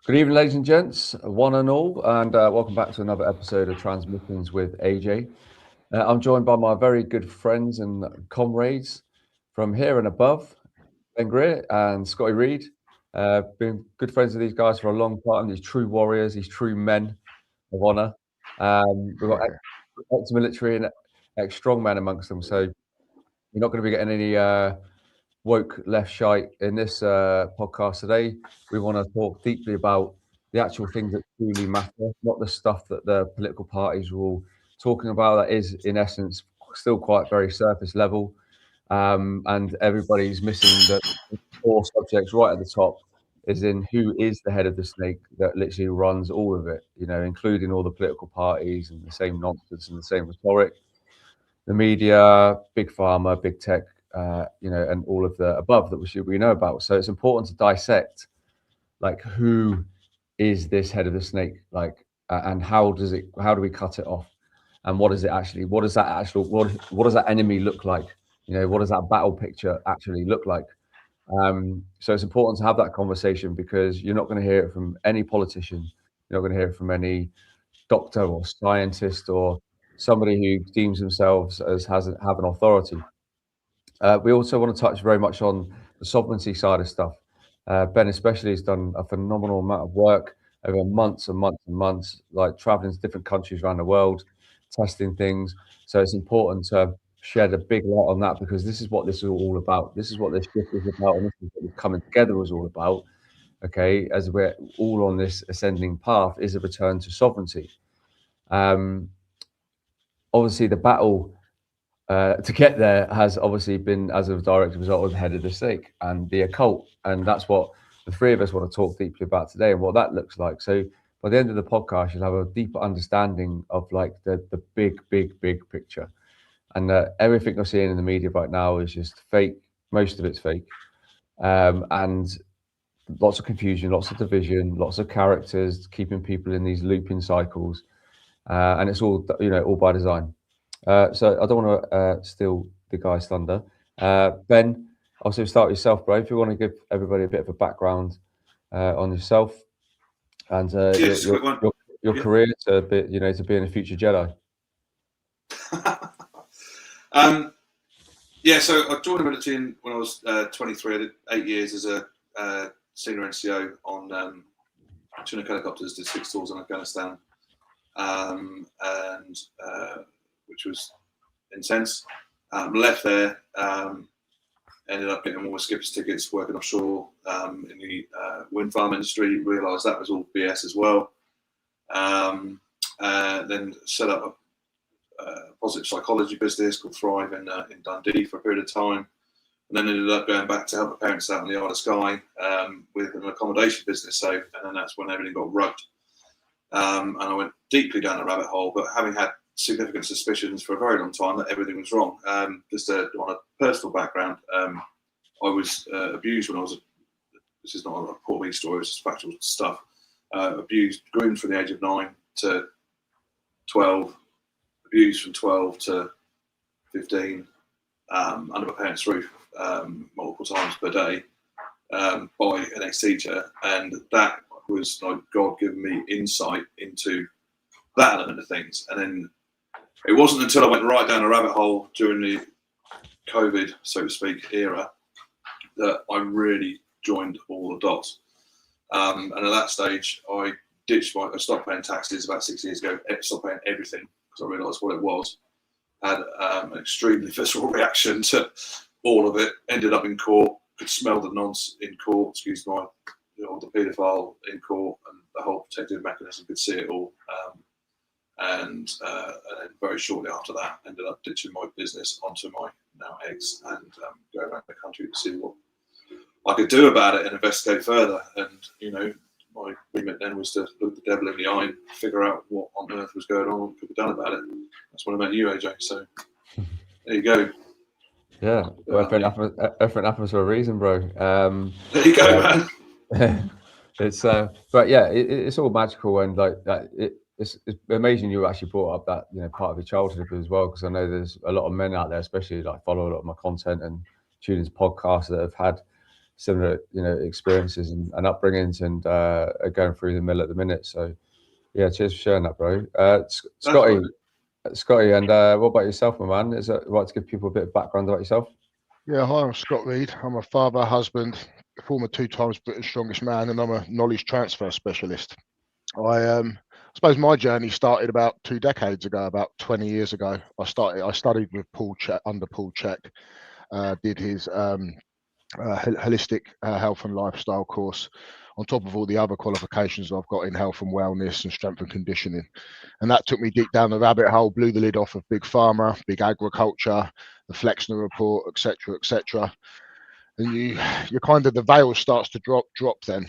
Good evening, ladies and gents, one and all, and welcome back to another episode of Transmissions with AJ. I'm joined by my very good friends and comrades from here and above, Ben Greer and Scotty Reed. Been good friends with these guys for a long time, these true warriors, these true men of honour. We've got ex-military and ex-strong men amongst them, so you're not going to be getting any woke left shite in this podcast today. We want to talk deeply about the actual things that truly matter, not the stuff that the political parties are all talking about. That is, in essence, still quite very surface level, and everybody's missing the core subjects right at the top. Is in who is the head of the snake that literally runs all of it, including all the political parties and the same nonsense and the same rhetoric, the media, big pharma, big tech, and all of the above that we know about. So it's important to dissect, like, who is this head of the snake, like, and how do we cut it off, and what does that enemy look like? What does that battle picture actually look like? So it's important to have that conversation because you're not going to hear it from any politician. You're not going to hear it from any doctor or scientist or somebody who deems themselves as have an authority. We also want to touch very much on the sovereignty side of stuff. Ben especially has done a phenomenal amount of work over months and months and months, like traveling to different countries around the world, testing things. So it's important to shed a big light on that because this is what this is all about. This is what this shift is about, and this is what this coming together was all about. Okay, as we're all on this ascending path, is a return to sovereignty. Obviously, the battle to get there has obviously been as a direct result of the head of the snake and the occult, and that's what the three of us want to talk deeply about today and what that looks like. So by the end of the podcast, you'll have a deeper understanding of like the big picture, and everything you're seeing in the media right now is just fake. Most of it's fake, and lots of confusion, lots of division, lots of characters keeping people in these looping cycles, and it's all all by design. So I don't want to steal the guy's thunder. Ben, also start with yourself, bro. If you want to give everybody a bit of a background on yourself and Yes, quick one. your Yeah. career to being a future Jedi. So I joined the military when I was 23. I did 8 years as a senior NCO on Chinook helicopters, did 6 tours in Afghanistan, and which was intense. Left there, ended up getting all my skipper's tickets, working offshore in the wind farm industry. Realised that was all BS as well. Then set up a positive psychology business called Thrive in Dundee for a period of time, and then ended up going back to help my parents out on the Isle of Skye with an accommodation business. And then that's when everything got rugged, and I went deeply down the rabbit hole. But having had significant suspicions for a very long time that everything was wrong. Just on a personal background, I was abused when I was. This is not a poor me story; it's just factual stuff. Abused, groomed from the age of 9 to 12. Abused from 12 to 15 under my parents' roof multiple times per day by an ex-teacher, and that was like God giving me insight into that element of things. And then it wasn't until I went right down a rabbit hole during the COVID, so to speak, era that I really joined all the dots. And at that stage, I stopped paying taxes about 6 years ago. Stopped paying everything because I realised what it was. Had an extremely visceral reaction to all of it. Ended up in court. Could smell the nonce in court. Excuse my, the paedophile in court, and the whole protective mechanism could see it all. And then very shortly after that, ended up ditching my business onto my now ex and going around the country to see what I could do about it and investigate further. And my remit then was to look the devil in the eye and figure out what on earth was going on, what could be done about it. That's when I met you, AJ. So there you go. Yeah, well, everything happens for a reason, bro. There you go, man. It's but yeah, it's all magical, and like that. It's amazing you actually brought up that part of your childhood as well, because I know there's a lot of men out there, especially like follow a lot of my content and tune into podcasts that have had similar, experiences and upbringings, and are going through the mill at the minute. So, yeah, cheers for sharing that, bro. Scotty, and what about yourself, my man? Is it right to give people a bit of background about yourself? Yeah, hi, I'm Scott Reed. I'm a father, husband, former 2 times Britain's strongest man, and I'm a knowledge transfer specialist. I suppose my journey started about 2 decades ago, about 20 years ago. I studied with under Paul Check, did his holistic health and lifestyle course, on top of all the other qualifications I've got in health and wellness and strength and conditioning. And that took me deep down the rabbit hole, blew the lid off of big pharma, big agriculture, the Flexner report, etc. And you kind of, the veil starts to drop then.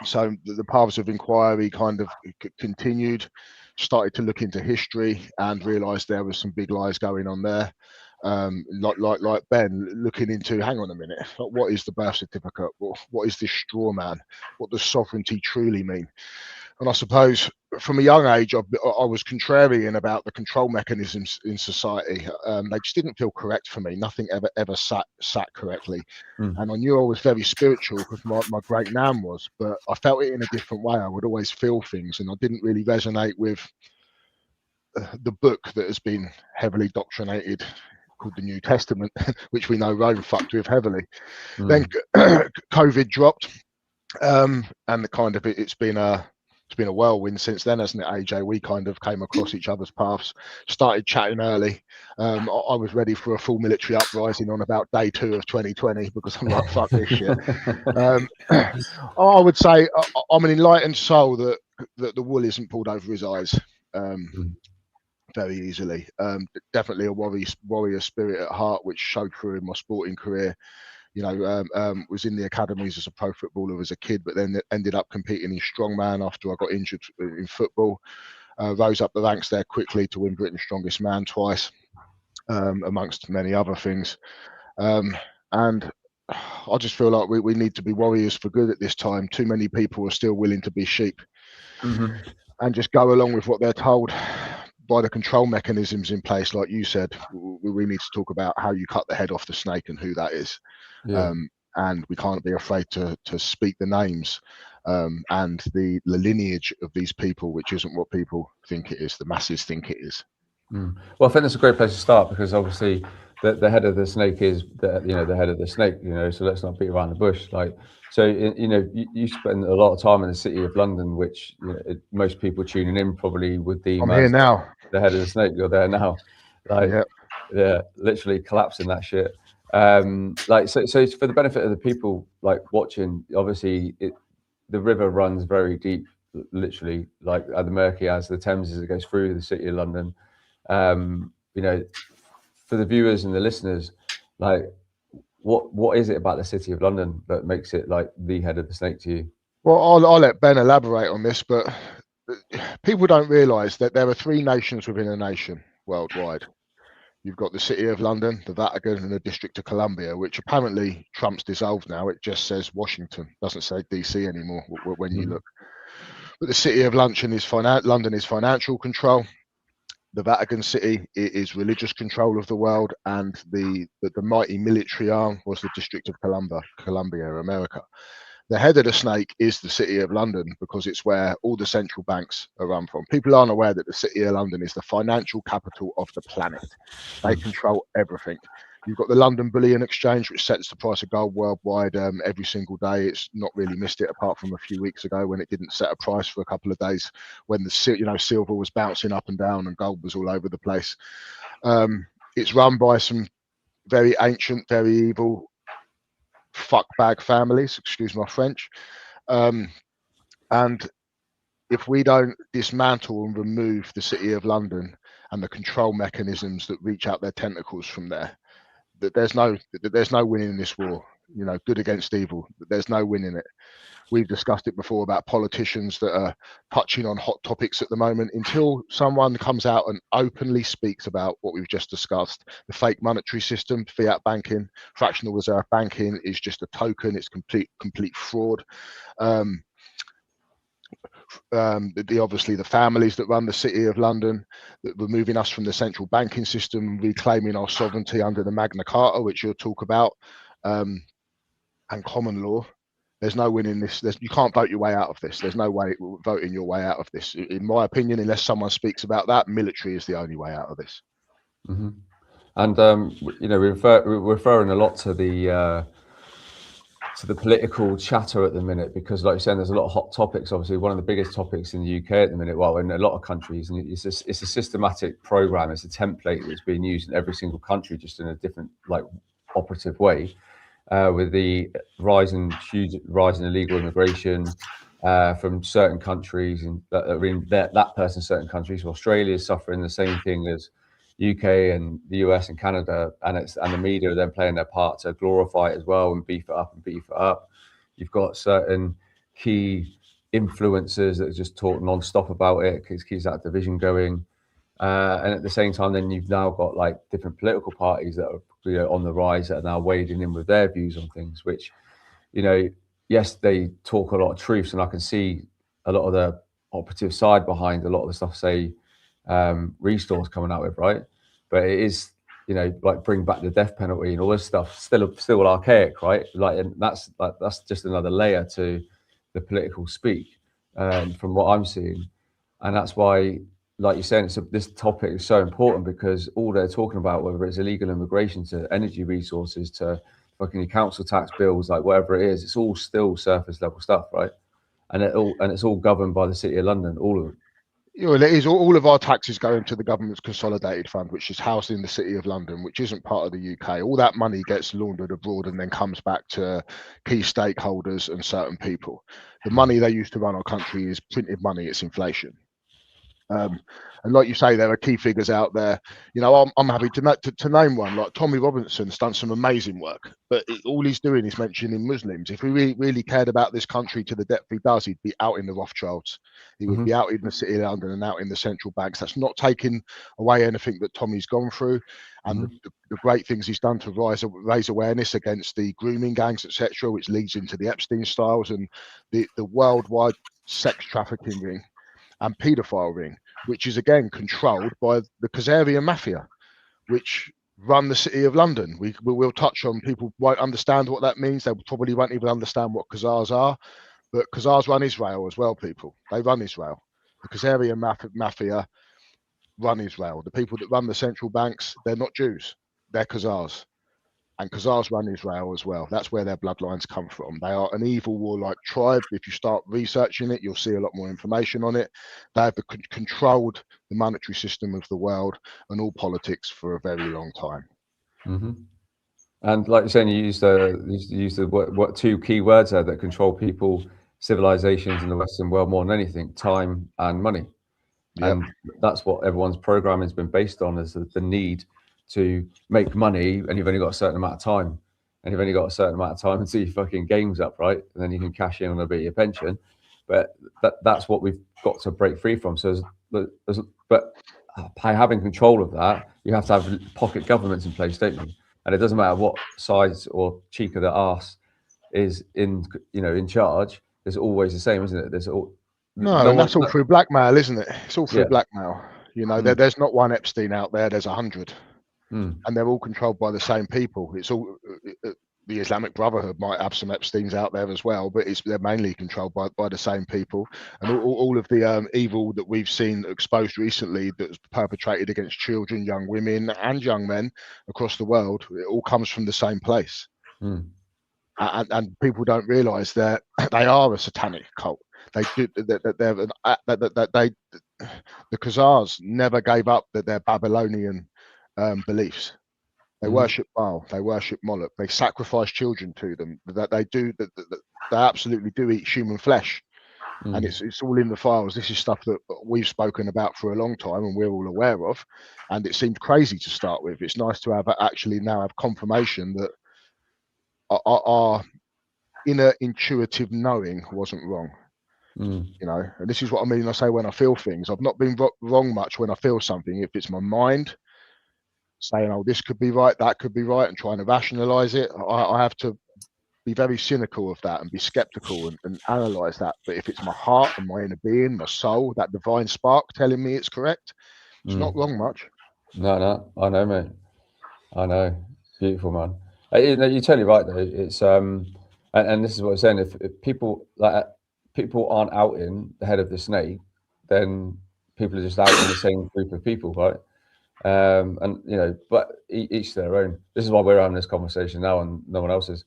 So the paths of inquiry kind of continued, started to look into history and realized there was some big lies going on there. Like Ben, looking into, hang on a minute, what is the birth certificate? What is this straw man? What does sovereignty truly mean? And I suppose from a young age, I was contrarian about the control mechanisms in society. They just didn't feel correct for me. Nothing ever sat correctly. And I knew I was very spiritual because my great nan was, but I felt it in a different way. I would always feel things, and I didn't really resonate with the book that has been heavily doctrinated, called the New Testament, which we know Rome fucked with heavily. Then COVID dropped, and the kind of it's been a whirlwind since then, hasn't it, AJ? We kind of came across each other's paths, started chatting early. I was ready for a full military uprising on about day 2 of 2020 because I'm like, fuck this shit. I would say I'm an enlightened soul that the wool isn't pulled over his eyes very easily. Definitely a warrior spirit at heart, which showed through in my sporting career. Was in the academies as a pro footballer as a kid, but then ended up competing in strongman after I got injured in football. Rose up the ranks there quickly to win Britain's strongest man twice, amongst many other things. And I just feel like we need to be warriors for good at this time. Too many people are still willing to be sheep and just go along with what they're told by the control mechanisms in place. Like you said, we need to talk about how you cut the head off the snake and who that is. And we can't be afraid to speak the names and the lineage of these people, which isn't what people think it is. The masses think it is. Well, I think that's a great place to start, because obviously the head of the snake is the head of the snake. So let's not beat around the bush. You spend a lot of time in the city of London, which most people tuning in probably would deem I'm here now. The head of the snake. You're there now, yeah, literally collapsing that shit. So for the benefit of the people watching, obviously the river runs very deep, literally, like the Murky as the Thames as it goes through the city of London. For the viewers and the listeners, what is it about the city of London that makes it like the head of the snake to you? Well, I'll let Ben elaborate on this, but people don't realise that there are 3 nations within a nation worldwide. You've got the City of London, the Vatican, and the District of Columbia, which apparently Trump's dissolved now. It just says Washington, doesn't say DC anymore when you look. But the City of London is financial control. The Vatican City is religious control of the world, and the mighty military arm was the District of Columbia, America. The head of the snake is the City of London, because it's where all the central banks are run from. People aren't aware that the City of London is the financial capital of the planet. They control everything. You've got the London Bullion Exchange, which sets the price of gold worldwide every single day. It's not really missed it, apart from a few weeks ago when it didn't set a price for a couple of days, when the silver was bouncing up and down and gold was all over the place. It's run by some very ancient, very evil fuckbag families, excuse my French. And if we don't dismantle and remove the City of London and the control mechanisms that reach out their tentacles from there, that there's no winning in this war. Good against evil. There's no winning it. We've discussed it before about politicians that are touching on hot topics at the moment. Until someone comes out and openly speaks about what we've just discussed, the fake monetary system, fiat banking, fractional reserve banking is just a token. It's complete fraud. Obviously the families that run the City of London, that removing us from the central banking system, reclaiming our sovereignty under the Magna Carta, which you'll talk about. and common law. There's no winning this. You can't vote your way out of this. There's no way voting your way out of this. In my opinion, unless someone speaks about that, military is the only way out of this. Mm-hmm. And you know, we're referring a lot to the political chatter at the minute, because, like you're saying, there's a lot of hot topics. Obviously, one of the biggest topics in the UK at the minute, well, in a lot of countries, and it's a systematic program. It's a template that's being used in every single country, just in a different, like, operative way. With the huge rise in illegal immigration from certain countries, and that person, certain countries. So Australia is suffering the same thing as UK and the US and Canada, and the media are then playing their part to glorify it as well and beef it up and beef it up. You've got certain key influencers that just talk non-stop about it, because keeps that division going. And at the same time, then you've now got, like, different political parties that are, you know, on the rise, that are now wading in with their views on things, which, you know, yes, they talk a lot of truths, and I can see a lot of the operative side behind a lot of the stuff, say, Restore's coming out with, right? But it is, you know, like, bring back the death penalty and all this stuff, still archaic, right? Like, and that's just another layer to the political speak, from what I'm seeing. And that's why, like you're saying, this topic is so important, because all they're talking about, whether it's illegal immigration to energy resources to fucking council tax bills, like whatever it is, it's all still surface level stuff, right? And it's all governed by the City of London, all of it. Well, it is. All of our taxes go into the government's consolidated fund, which is housed in the City of London, which isn't part of the UK. All that money gets laundered abroad and then comes back to key stakeholders and certain people. The money they use to run our country is printed money. It's inflation. And like you say, there are key figures out there. You know, I'm happy to name one. Like Tommy Robinson's done some amazing work, but all he's doing is mentioning Muslims. If we really cared about this country to the depth he does, he'd be out in the Rothschilds. He would be out in the City of London and out in the central banks. That's not taking away anything that Tommy's gone through, and the great things he's done to raise awareness against the grooming gangs, etc., which leads into the Epstein styles and the worldwide sex trafficking ring and paedophile ring, which is again controlled by the Kazarian mafia, which run the City of London. We will touch on, people won't understand what that means. They probably won't even understand what Khazars are, but Khazars run Israel as well, people. They run Israel. The Kazarian mafia run Israel. The people that run the central banks, they're not Jews, they're Khazars. And Khazars run Israel as well. That's where their bloodlines come from. They are an evil, warlike tribe. If you start researching it, you'll see a lot more information on it. They have controlled the monetary system of the world and all politics for a very long time. And like you're saying, you used what two key words there that control people, civilizations in the Western world more than anything: time and money. Yep. And that's what everyone's programming has been based on, is the need to make money, and you've only got a certain amount of time, and you've only got a certain amount of time until your fucking game's up, right? And then you can cash in on a bit of your pension. But that's what we've got to break free from. So, but by having control of that, you have to have pocket governments in place, don't you? And it doesn't matter what size or cheek of the arse is in charge. It's always the same, isn't it? That's all through blackmail, isn't it? It's all through blackmail. You know, there's not one Epstein out there. There's 100. And they're all controlled by the same people. It's all the Islamic Brotherhood might have some Epsteins out there as well, but they're mainly controlled by the same people. And all of the evil that we've seen exposed recently that's perpetrated against children, young women, and young men across the world, it all comes from the same place. And people don't realise that they are a satanic cult. The Khazars never gave up their Babylonian beliefs. They worship Baal, they worship Moloch, they sacrifice children to them. They absolutely do eat human flesh, and it's all in the files. This is stuff that we've spoken about for a long time, and we're all aware of. And it seemed crazy to start with. It's nice to have confirmation that our inner intuitive knowing wasn't wrong. You know, and this is what I mean. I say when I feel things, I've not been wrong much when I feel something. If it's my mind saying, oh, this could be right, that could be right, and trying to rationalize it, I have to be very cynical of that and be skeptical and analyze that. But if it's my heart and my inner being, my soul, that divine spark telling me it's correct, it's not wrong much. No, I know, mate. I know. Beautiful, man. You're totally right, though. It's And this is what I'm saying. If people people aren't outing the head of the snake, then people are just outing the same group of people, right? And you know, but each their own. This is why we're having this conversation now, and no one else is.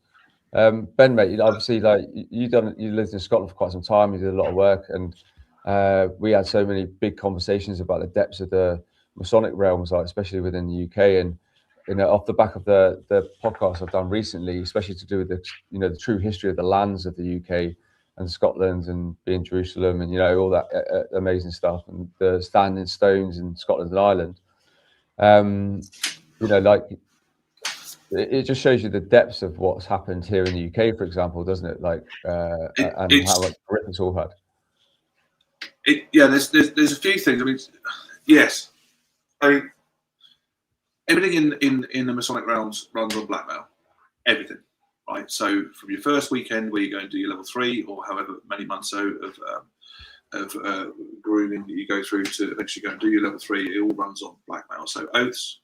Ben, mate, obviously, like you lived in Scotland for quite some time. You did a lot of work, and we had so many big conversations about the depths of the Masonic realms, like especially within the UK. And you know, off the back of the podcast I've done recently, especially to do with the the true history of the lands of the UK and Scotland, and being Jerusalem, and all that amazing stuff, and the standing stones in Scotland and Ireland. Like it just shows you the depths of what's happened here in the UK, for example, doesn't it? Like, and how much grip it's all had. There's a few things. I mean, yes, I mean, everything in the Masonic realms runs on blackmail. Everything, right? So from your first weekend where you go and do your level 3, or however many months of grooming that you go through to eventually go and do your level 3, it all runs on blackmail. So oaths.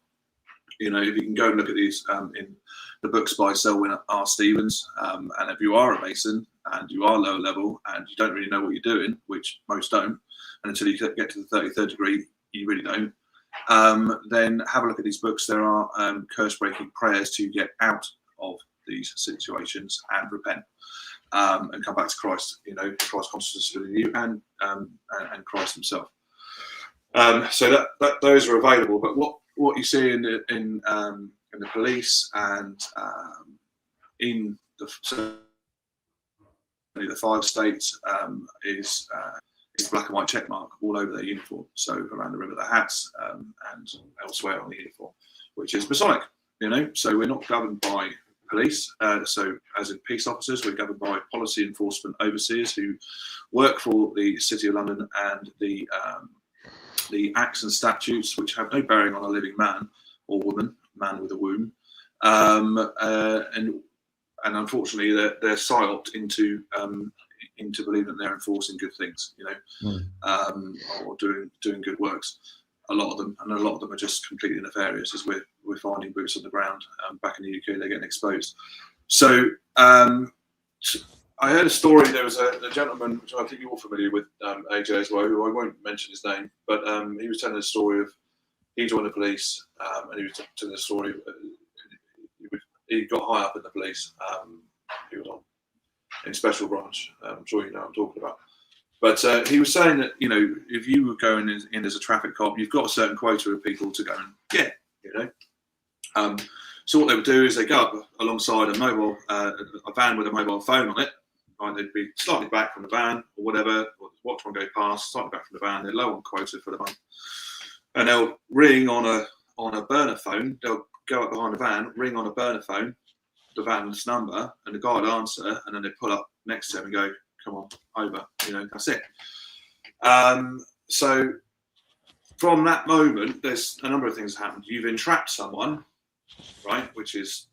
If you can go and look at these in the books by Selwyn R. Stevens, and if you are a Mason and you are lower level and you don't really know what you're doing, which most don't, and until you get to the 33rd degree, you really don't, then have a look at these books. There are curse-breaking prayers to get out of these situations and repent and come back to Christ. Christ consciousness within you and Christ himself. So that those are available. But what you see in the police and in the 5 states is black and white check mark all over their uniform. So around the rim of their hats and elsewhere on the uniform, which is Masonic. So we're not governed by police. So as in peace officers, we're governed by policy enforcement overseers who work for the City of London and the acts and statutes, which have no bearing on a living man or woman, man with a womb, and unfortunately they're psyoped into believing that they're enforcing good things, or doing good works. A lot of them are just completely nefarious, as we're finding boots on the ground. Back in the UK, they're getting exposed. So I heard a story. There was a gentleman, which I think you're all familiar with, AJ as well, who I won't mention his name, but he was telling a story of he joined the police, and he was telling the story. He got high up in the police. He was in special branch. I'm sure you know what I'm talking about. But he was saying that if you were going in as a traffic cop, you've got a certain quota of people to go and get. So what they would do is they go up alongside a van with a mobile phone on it. Right, they'd be slightly back from the van or whatever, or watch one go past, slightly back from the van. They're low on quota for the month, and they'll ring on a burner phone. They'll go up behind the van, ring on a burner phone, the van's number, and the guy would answer, and then they pull up next to him and go, "Come on, over." That's it. So from that moment, there's a number of things that happen. You've entrapped someone, right, which is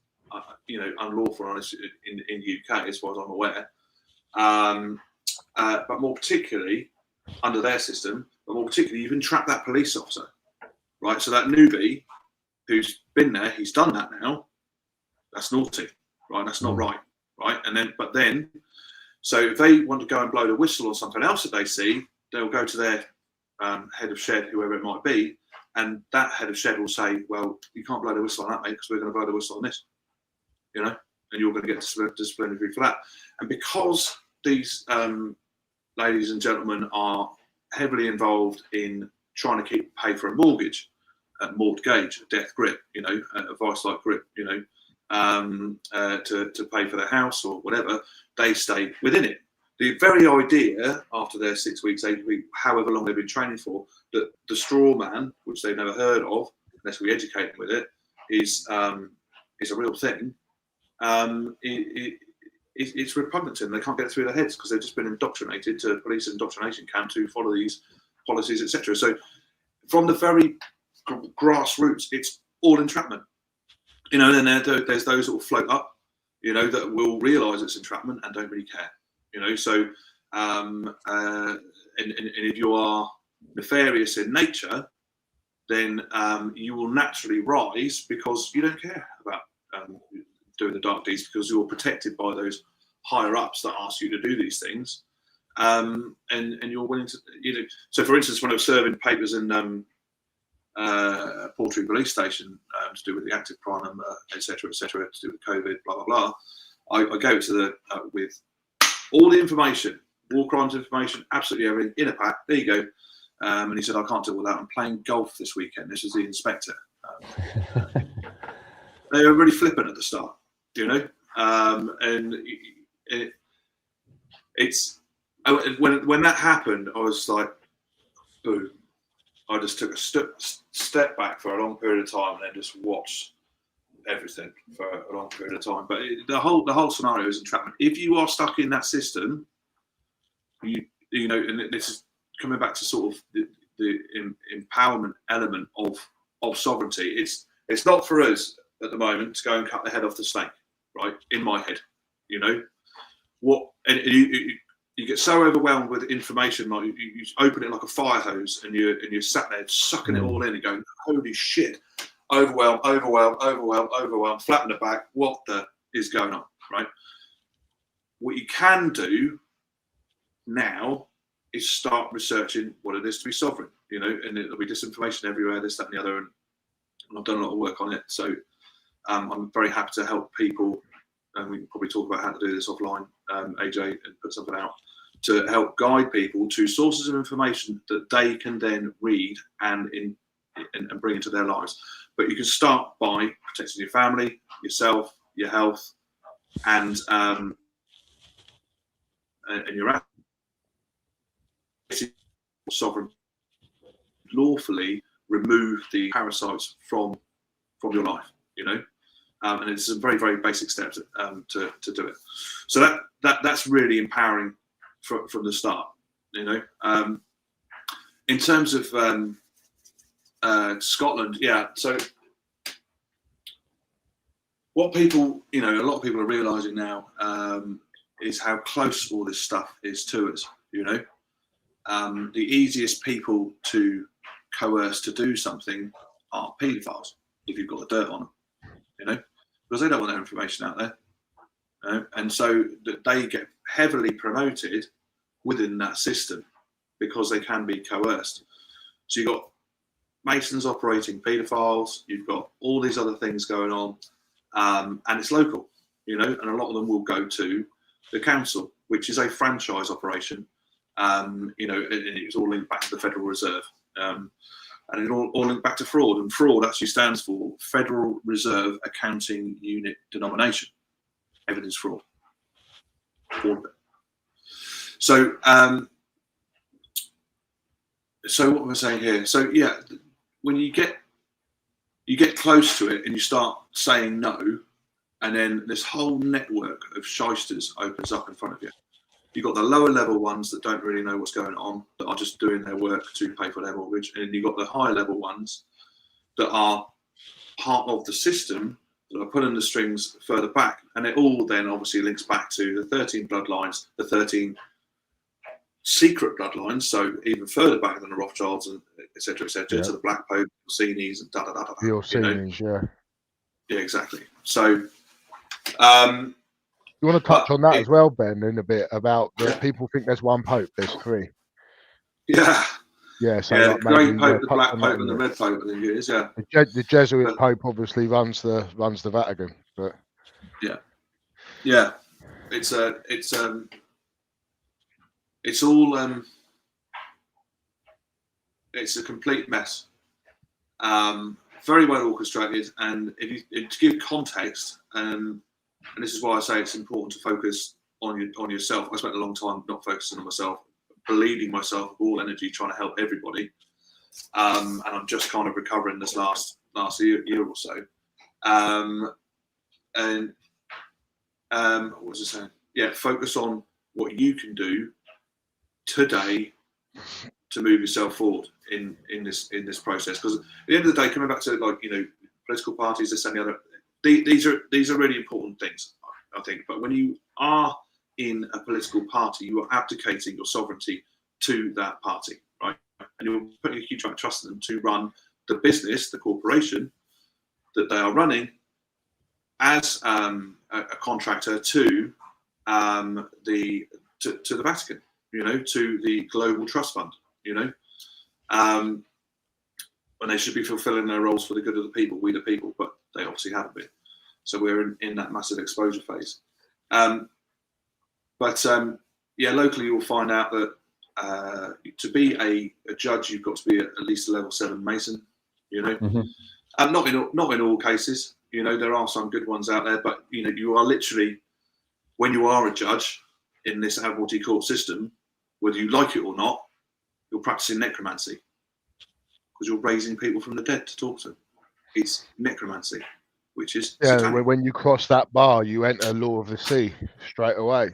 unlawful in the UK as far as I'm aware. But more particularly under their system, you've entrapped that police officer, right? So that newbie who's been there, he's done that now. That's naughty, right? That's not right, right? But then, so if they want to go and blow the whistle on something else that they see, they'll go to their head of shed, whoever it might be, and that head of shed will say, "Well, you can't blow the whistle on that, mate, because we're going to blow the whistle on this, and you're going to get disciplinary for that." And because these ladies and gentlemen are heavily involved in trying to pay for a mortgage, a mortgage, a death grip, a vice-like grip, to pay for their house or whatever, they stay within it. The very idea, after their 6 weeks, 8 weeks, however long they've been training for, that the straw man, which they've never heard of, unless we educate them with it, is a real thing. It's repugnant to them. They can't get it through their heads because they've just been indoctrinated to police indoctrination camp to follow these policies, etc. So from the very grassroots, it's all entrapment. Then there's those that will float up, that will realise it's entrapment and don't really care. So and if you are nefarious in nature, then you will naturally rise because you don't care about doing the dark deeds, because you're protected by those higher ups that ask you to do these things, and you're willing to, So, for instance, when I was serving papers in Portree Police Station to do with the active crime number, etc., to do with COVID, blah blah blah, I go to with all the information, war crimes information, absolutely everything in a pack. There you go. And he said, I can't do all that. I'm playing golf this weekend. This is the inspector. They were really flippant at the start, and it's when that happened, I was like, boom. I just took a step back for a long period of time and then just watched everything for a long period of time. But the whole scenario is entrapment. If you are stuck in that system, and this is coming back to sort of the empowerment element of sovereignty. It's not for us at the moment to go and cut the head off the snake, right? In my head, and you get so overwhelmed with information, like you open it like a fire hose, and you're sat there sucking it all in and going, holy shit, overwhelmed, flat in the back. What the is going on, right? What you can do now is start researching what it is to be sovereign, and there'll be disinformation everywhere, this, that, and the other, and I've done a lot of work on it. So I'm very happy to help people, and we can probably talk about how to do this offline, AJ, and put something out to help guide people to sources of information that they can then read and bring into their lives. But you can start by protecting your family, yourself, your health, and your sovereign, lawfully remove the parasites from your life, and it's a very, very basic steps to do it. So that's really empowering from the start, in terms of Scotland, yeah. So what people, a lot of people are realizing now is how close all this stuff is to us. The easiest people to coerce to do something are paedophiles, if you've got the dirt on them, because they don't want their information out there. And so they get heavily promoted within that system because they can be coerced. So you've got Masons operating paedophiles, you've got all these other things going on, and it's local, and a lot of them will go to the council, which is a franchise operation, and it's all linked back to the Federal Reserve, and it all linked back to fraud, and fraud actually stands for Federal Reserve Accounting Unit Denomination. Evidence fraud, all of it. So, so what am I saying here? So yeah, when you get close to it and you start saying no, and then this whole network of shysters opens up in front of you. You've got the lower level ones that don't really know what's going on, that are just doing their work to pay for their mortgage, and you've got the higher level ones that are part of the system, that are pulling the strings further back, and it all then obviously links back to the 13 bloodlines, the 13 secret bloodlines, so even further back than the Rothschilds and etc. Yeah. To the Black Pope, Orsini's, and da da da da. The Orsini's, yeah, exactly. So, you want to touch on that as well, Ben, in a bit about that people think there's one Pope, there's three. Yeah. Yeah, so yeah, like the Grey maybe, Pope, the Black Pope, and the Red Pope, I think it is. Yeah. The Jesuit Pope obviously runs the Vatican, but yeah, it's all it's a complete mess. Very well orchestrated, and to give context, and this is why I say it's important to focus on yourself. I spent a long time not focusing on myself, bleeding myself with all energy, trying to help everybody, and I'm just kind of recovering this last year or so. What was I saying? Yeah, focus on what you can do today to move yourself forward in this process. Because at the end of the day, coming back to political parties, this and the other, these are really important things, I think. But when you are in a political party, you are abdicating your sovereignty to that party, right? And you're putting a huge amount of trust in them to run the business, the corporation that they are running as a contractor to to the Vatican, to the Global Trust Fund, and they should be fulfilling their roles for the good of the people, we the people, but they obviously haven't been. So we're in that massive exposure phase. Locally you'll find out that to be a judge, you've got to be at least a level 7 Mason, not in all cases, there are some good ones out there, but you are literally, when you are a judge in this Admiralty court system, whether you like it or not, you're practicing necromancy because you're raising people from the dead to talk to them. It's necromancy, which is satanic. When you cross that bar, you enter law of the sea straight away.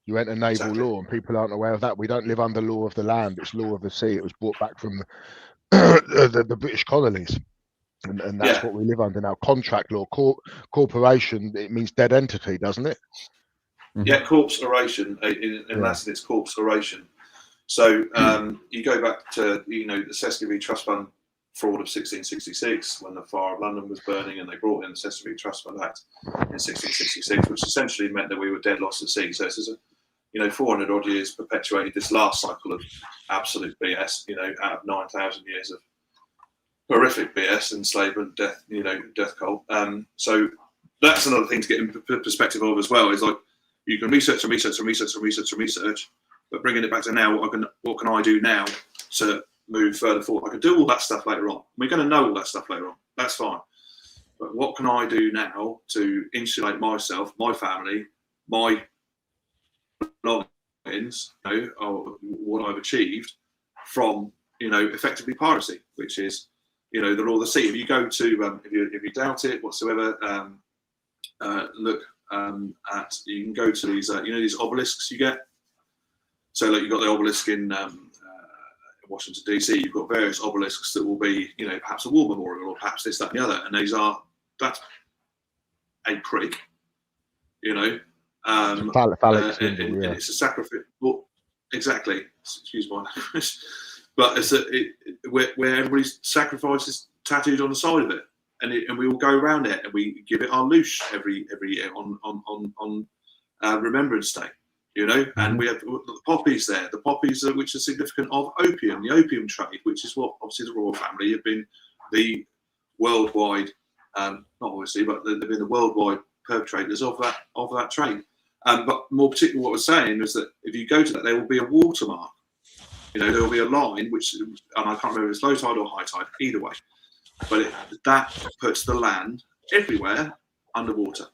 You enter naval Exactly. law, and people aren't aware of that. We don't live under law of the land; it's law of the sea. It was brought back from the British colonies, and that's what we live under now. Contract law, corporation. It means dead entity, doesn't it? Yeah, corpse oration. In Latin, it's corpse oration. So you go back to the Sesquiv Trust Fund fraud of 1666, when the Fire of London was burning, and they brought in the Sesquiv Trust Fund Act in 1666, which essentially meant that we were dead lost at sea. So this is 400 odd years perpetuated this last cycle of absolute BS. Out of 9,000 years of horrific BS, enslavement, death, death cult. So that's another thing to get in perspective of as well. Is like you can research, but bringing it back to now, what can I do now to move further forward? I can do all that stuff later on. We're going to know all that stuff later on. That's fine. But what can I do now to insulate myself, my family, my belongings, or what I've achieved from, effectively piracy, which is, the law of the sea. If you go to, if you doubt it whatsoever, look at, you can go to these, these obelisks you get. So like you've got the obelisk in Washington, DC, you've got various obelisks that will be, perhaps a war memorial or perhaps this, that, and the other. And that's a prick, phallic symbol, yeah. It's a sacrifice. Well, exactly. Excuse my language. But it's where everybody's sacrifice is tattooed on the side of it. And we will go around it and we give it our louche every year on Remembrance Day. And we have the poppies there, which are significant of opium, the opium trade, which is what obviously the royal family have been the worldwide, not obviously, but they've been the worldwide perpetrators of that trade. But more particularly, what I was saying is that if you go to that, there will be a watermark. There will be a line, and I can't remember if it's low tide or high tide, either way. But that puts the land everywhere underwater.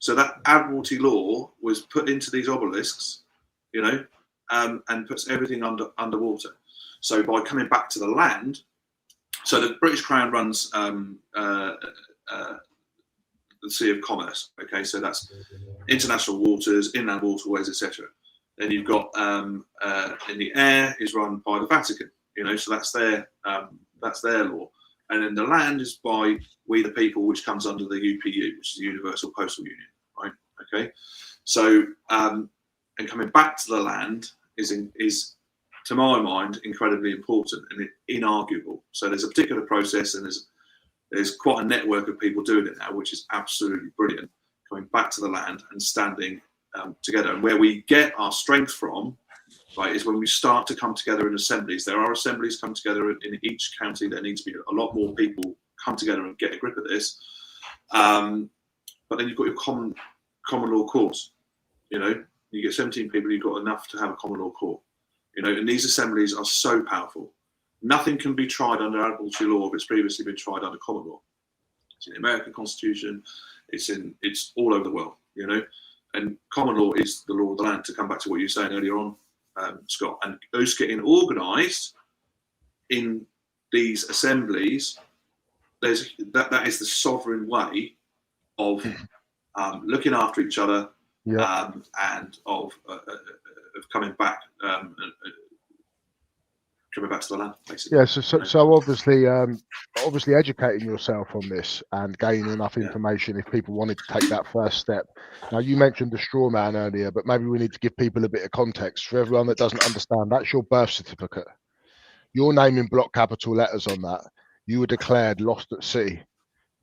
So that Admiralty law was put into these obelisks, and puts everything underwater. So by coming back to the land, so the British Crown runs the Sea of Commerce. Okay, so that's international waters, inland waterways, etc. Then you've got in the air is run by the Vatican. So that's their law. And then the land is by we the people, which comes under the UPU, which is the Universal Postal Union, right? Okay. So and coming back to the land is to my mind incredibly important and inarguable. So there's a particular process, and there's quite a network of people doing it now, which is absolutely brilliant. Coming back to the land and standing together, and where we get our strength from, right, is when we start to come together in assemblies. There are assemblies come together in each county. There needs to be a lot more people come together and get a grip of this. But then you've got your common law courts. You get 17 people, you've got enough to have a common law court. And these assemblies are so powerful. Nothing can be tried under Admiralty law if it's previously been tried under common law. It's in the American Constitution. It's all over the world. And common law is the law of the land. To come back to what you were saying earlier on, Scott, and those getting organised in these assemblies, that is the sovereign way of looking after each other, and of coming back to the land, basically. Yeah, so obviously educating yourself on this and gaining enough information if people wanted to take that first step. Now, you mentioned the straw man earlier, but maybe we need to give people a bit of context. For everyone that doesn't understand, that's your birth certificate. Your name in block capital letters on that. You were declared lost at sea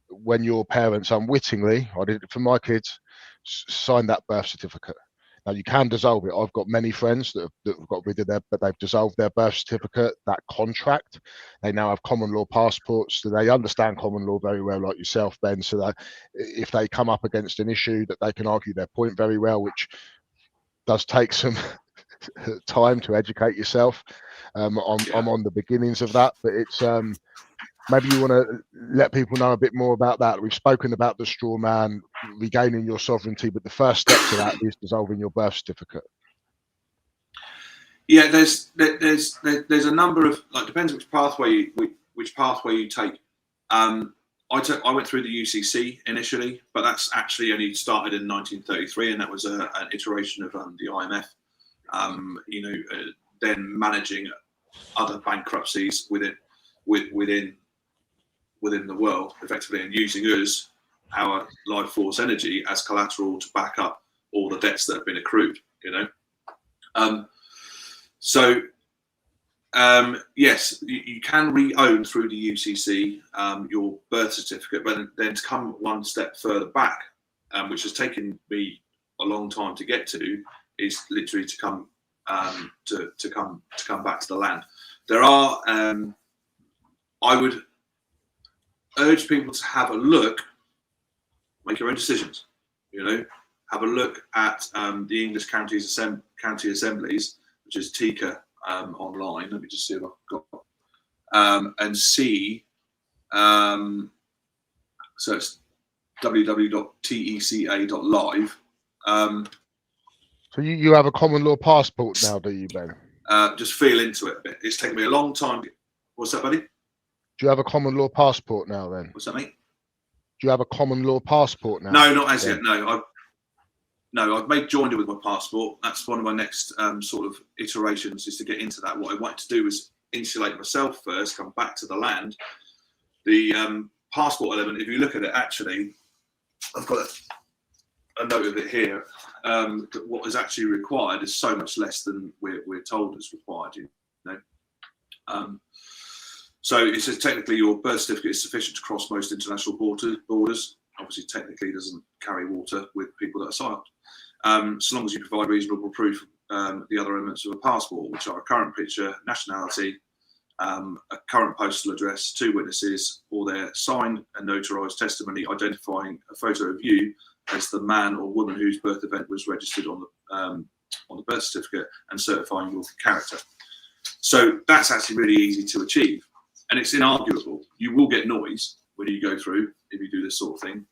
when your parents unwittingly, I did it for my kids, sign that birth certificate. Now you can dissolve it. I've got many friends that have got rid of but they've dissolved their birth certificate, that contract. They now have common law passports, so they understand common law very well, like yourself, Ben. So that if they come up against an issue, that they can argue their point very well, which does take some time to educate yourself. I'm on the beginnings of that, but it's maybe you want to let people know a bit more about that. We've spoken about the straw man, regaining your sovereignty, but the first step to that is dissolving your birth certificate. Yeah, there's a number of, like, depends which pathway you take. I went through the UCC initially, but that's actually only started in 1933, and that was an iteration of the IMF. Then managing other bankruptcies within the world, effectively, and using us, our life force energy, as collateral to back up all the debts that have been accrued. Yes, you can re-own through the UCC your birth certificate, but then to come one step further back, which has taken me a long time to get to, is literally to come back to the land. There are, I would urge people to have a look, make your own decisions. Have a look at the English county assemblies, which is TICA online. Let me just see if I've got and see. So it's www.teca.live. So you have a common law passport now, do you, Ben? Just feel into it a bit. It's taken me a long time. What's that, buddy? Do you have a common law passport now, then? What's that, mate? Do you have a common law passport now? No, not as yet. No, I've made joinder with my passport. That's one of my next sort of iterations, is to get into that. What I wanted to do was insulate myself first, come back to the land. The passport element, if you look at it, actually, I've got a note of it here. What is actually required is so much less than we're told is required. So it says technically your birth certificate is sufficient to cross most international borders. Obviously, technically doesn't carry water with people that are silent. So long as you provide reasonable proof, the other elements of a passport, which are a current picture, nationality, a current postal address, 2 witnesses, or their signed and notarized testimony identifying a photo of you as the man or woman whose birth event was registered on the birth certificate, and certifying your character. So that's actually really easy to achieve, and it's inarguable. You will get noise when you go through if you do this sort of thing.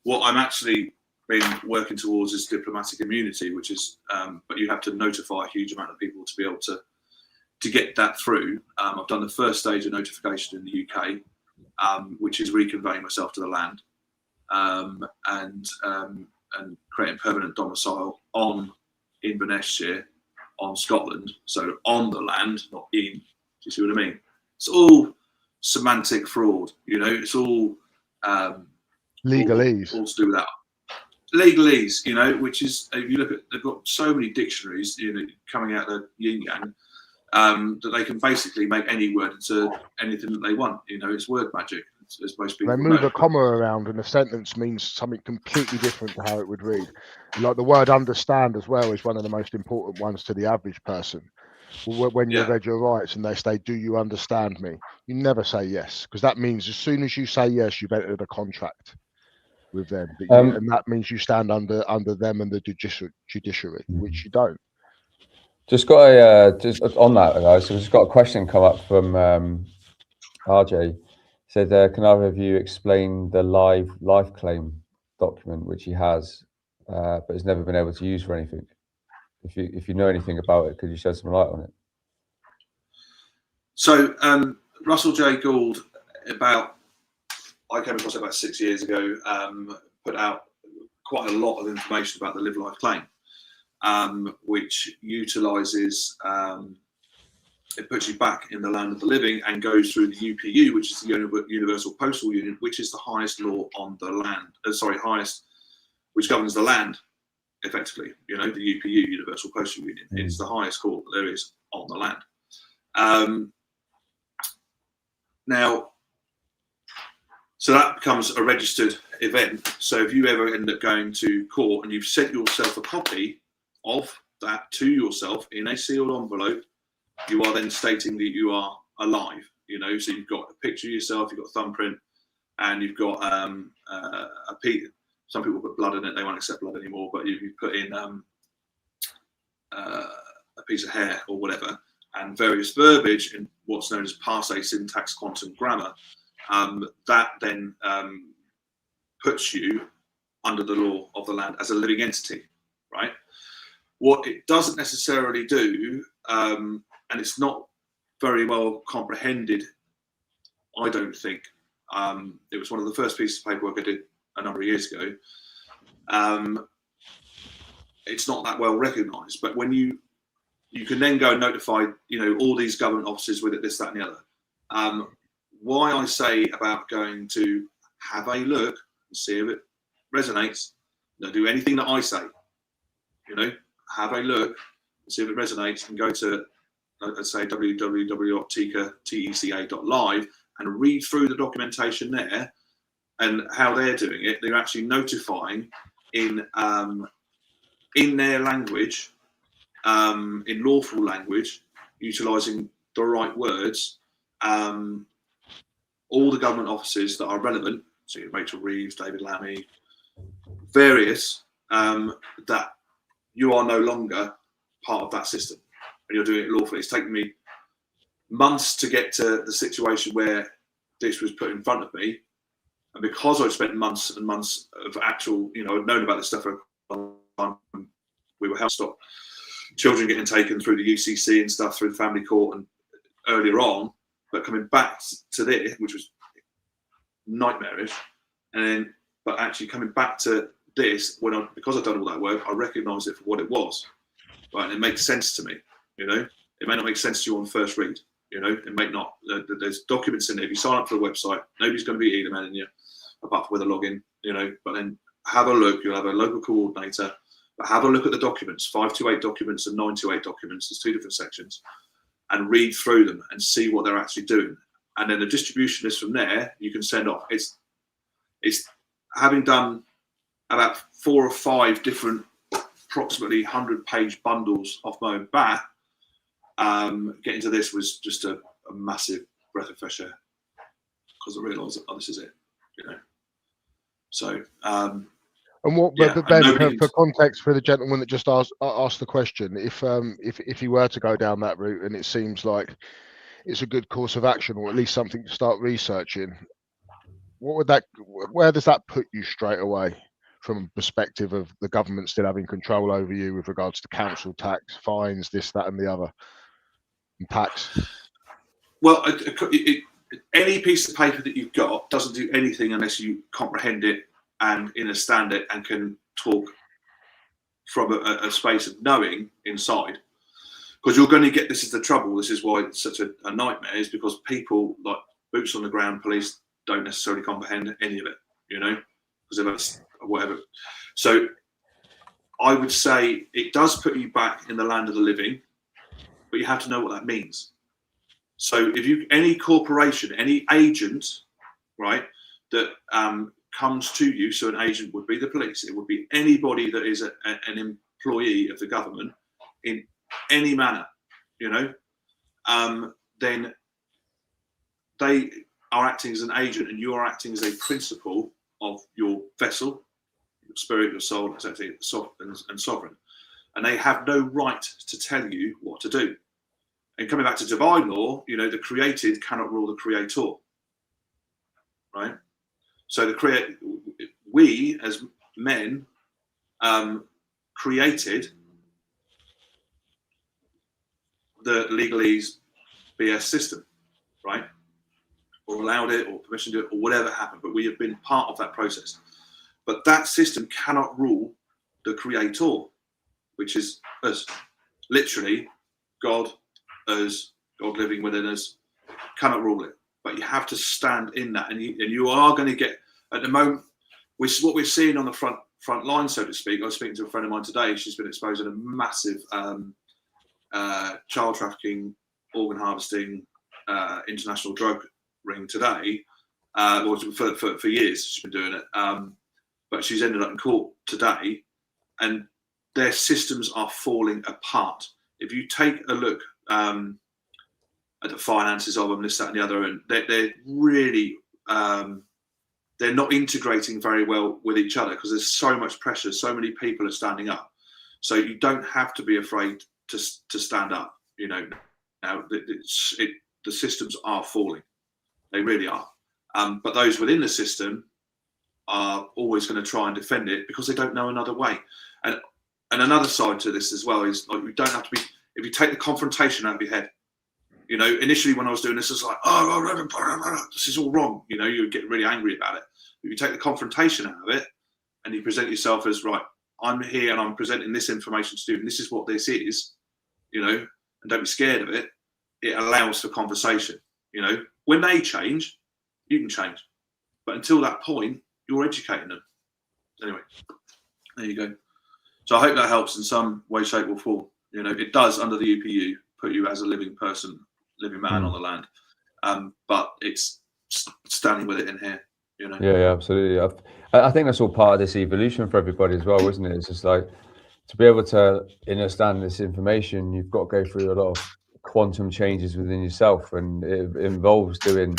What I'm actually been working towards is diplomatic immunity, which is, but you have to notify a huge amount of people to be able to get that through. I've done the first stage of notification in the UK, which is reconveying myself to the land, and creating permanent domicile in Inverness-shire, on Scotland, so on the land, not in. Do you see what I mean? It's all semantic fraud, it's all legalese. All to do with that. Legalese, which is, if you look at, they've got so many dictionaries, coming out of the yin yang, that they can basically make any word into anything that they want. It's word magic, as most people They move know. a comma around and a sentence means something completely different to how it would read. Like the word understand as well is one of the most important ones to the average person. When you read your rights and they say, do you understand me? You never say yes, because that means as soon as you say yes, you've entered a contract with them. And that means you stand under them and the judiciary, which you don't. Just got just on that, guys. So we've just got a question come up from RJ. Said, can either of you explain the life claim document which he has, but has never been able to use for anything? If you know anything about it, could you shed some light on it? So Russell J. Gould, I came across it about 6 years ago, put out quite a lot of information about the live life claim, which utilises, it puts you back in the land of the living and goes through the UPU, which is the Universal Postal Union, which is the highest law on the land, which governs the land, effectively. The UPU, Universal Postal Union, it's the highest court that there is on the land. Now, so that becomes a registered event. So if you ever end up going to court and you've sent yourself a copy of that to yourself in a sealed envelope, you are then stating that you are alive. You know, so you've got a picture of yourself, you've got a thumbprint, and you've got a piece. Some people put blood in it; they won't accept blood anymore. But you put in a piece of hair or whatever, and various verbiage in what's known as parse, syntax, quantum, grammar. That then puts you under the law of the land as a living entity, right? What it doesn't necessarily do, and it's not very well comprehended, I don't think. It was one of the first pieces of paperwork I did a number of years ago. It's not that well recognised, but when you can then go and notify, you know, all these government offices with it, this, that, and the other. Why I say about going to have a look and see if it resonates. Don't do anything that I say. You know, have a look and see if it resonates, and go to, let's say, www.teca.live and read through the documentation there and how they're doing it. They're actually notifying in their language, in lawful language, utilising the right words, all the government offices that are relevant, so Rachel Reeves, David Lammy, various, that you are no longer part of that system and you're doing it lawfully. It's taken me months to get to the situation where this was put in front of me, and because I've spent months and months of actual, you know, I've known about this stuff for a long time. We were helped stop children getting taken through the UCC and stuff, through the family court and earlier on, but coming back to this, which was nightmarish, and then, but actually coming back to this, because I've done all that work, I recognise it for what it was, right? And it makes sense to me, you know. It may not make sense to you on first read, you know. It may not. There's documents in there. If you sign up for the website, nobody's going to be emailing you, apart from with a login, you know. But then have a look. You'll have a local coordinator. But have a look at the documents, 528 documents and 928 documents. There's two different sections, and read through them and see what they're actually doing. And then the distribution list from there you can send off. It's having done about 4 or 5 different, approximately 100-page bundles off my own bat. Getting to this was just a massive breath of fresh air, because I realised that, oh, this is it, you know. So. And what, yeah, but Ben, for context for the gentleman that just asked the question, if he were to go down that route, and it seems like it's a good course of action, or at least something to start researching, where does that put you straight away, from a perspective of the government still having control over you with regards to council tax, fines, this, that, and the other, and tax? Well, any piece of paper that you've got doesn't do anything unless you comprehend it and understand it and can talk from a space of knowing inside. Because you're going to get, this is the trouble, this is why it's such a nightmare, is because people, like boots on the ground police, don't necessarily comprehend any of it, you know, because of us, or whatever. So I would say it does put you back in the land of the living, but you have to know what that means. So if you, any corporation, any agent, right, that comes to you, so an agent would be the police, it would be anybody that is an employee of the government in any manner, you know, then they are acting as an agent, and you are acting as a principal of your vessel, your spirit, your soul, etc., and sovereign, and they have no right to tell you what to do. And coming back to divine law, you know, the created cannot rule the creator, right? So we as men created the legalese BS system, right? Or allowed it, or permission to do it, or whatever happened, but we have been part of that process. But that system cannot rule the creator, which is us. Literally, God, us, God living within us, cannot rule it. But you have to stand in that, and you are going to get, at the moment, what we're seeing on the front line, so to speak. I was speaking to a friend of mine today. She's been exposed to a massive child trafficking, organ harvesting, international drug ring today, Well, for years she's been doing it. But she's ended up in court today, and their systems are falling apart. If you take a look at the finances of them, this, that, and the other, and they're really they're not integrating very well with each other because there's so much pressure. So many people are standing up. So you don't have to be afraid to stand up. You know, now the systems are falling. They really are. But those within the system are always going to try and defend it because they don't know another way. And another side to this as well is, like, you don't have to be, if you take the confrontation out of your head. You know, initially when I was doing this, it's like, this is all wrong. You know, you get really angry about it. If you take the confrontation out of it and you present yourself as, right, I'm here and I'm presenting this information to you, and this is what this is, you know, and don't be scared of it. It allows for conversation. You know, when they change, you can change. But until that point, you're educating them. Anyway, there you go. So I hope that helps in some way, shape, or form. You know, it does under the UPU put you as a living person, living man on the land. But it's standing with it in here. You know. Yeah, absolutely. I think that's all part of this evolution for everybody as well, isn't it? It's just like, to be able to understand this information, you've got to go through a lot of quantum changes within yourself, and it involves doing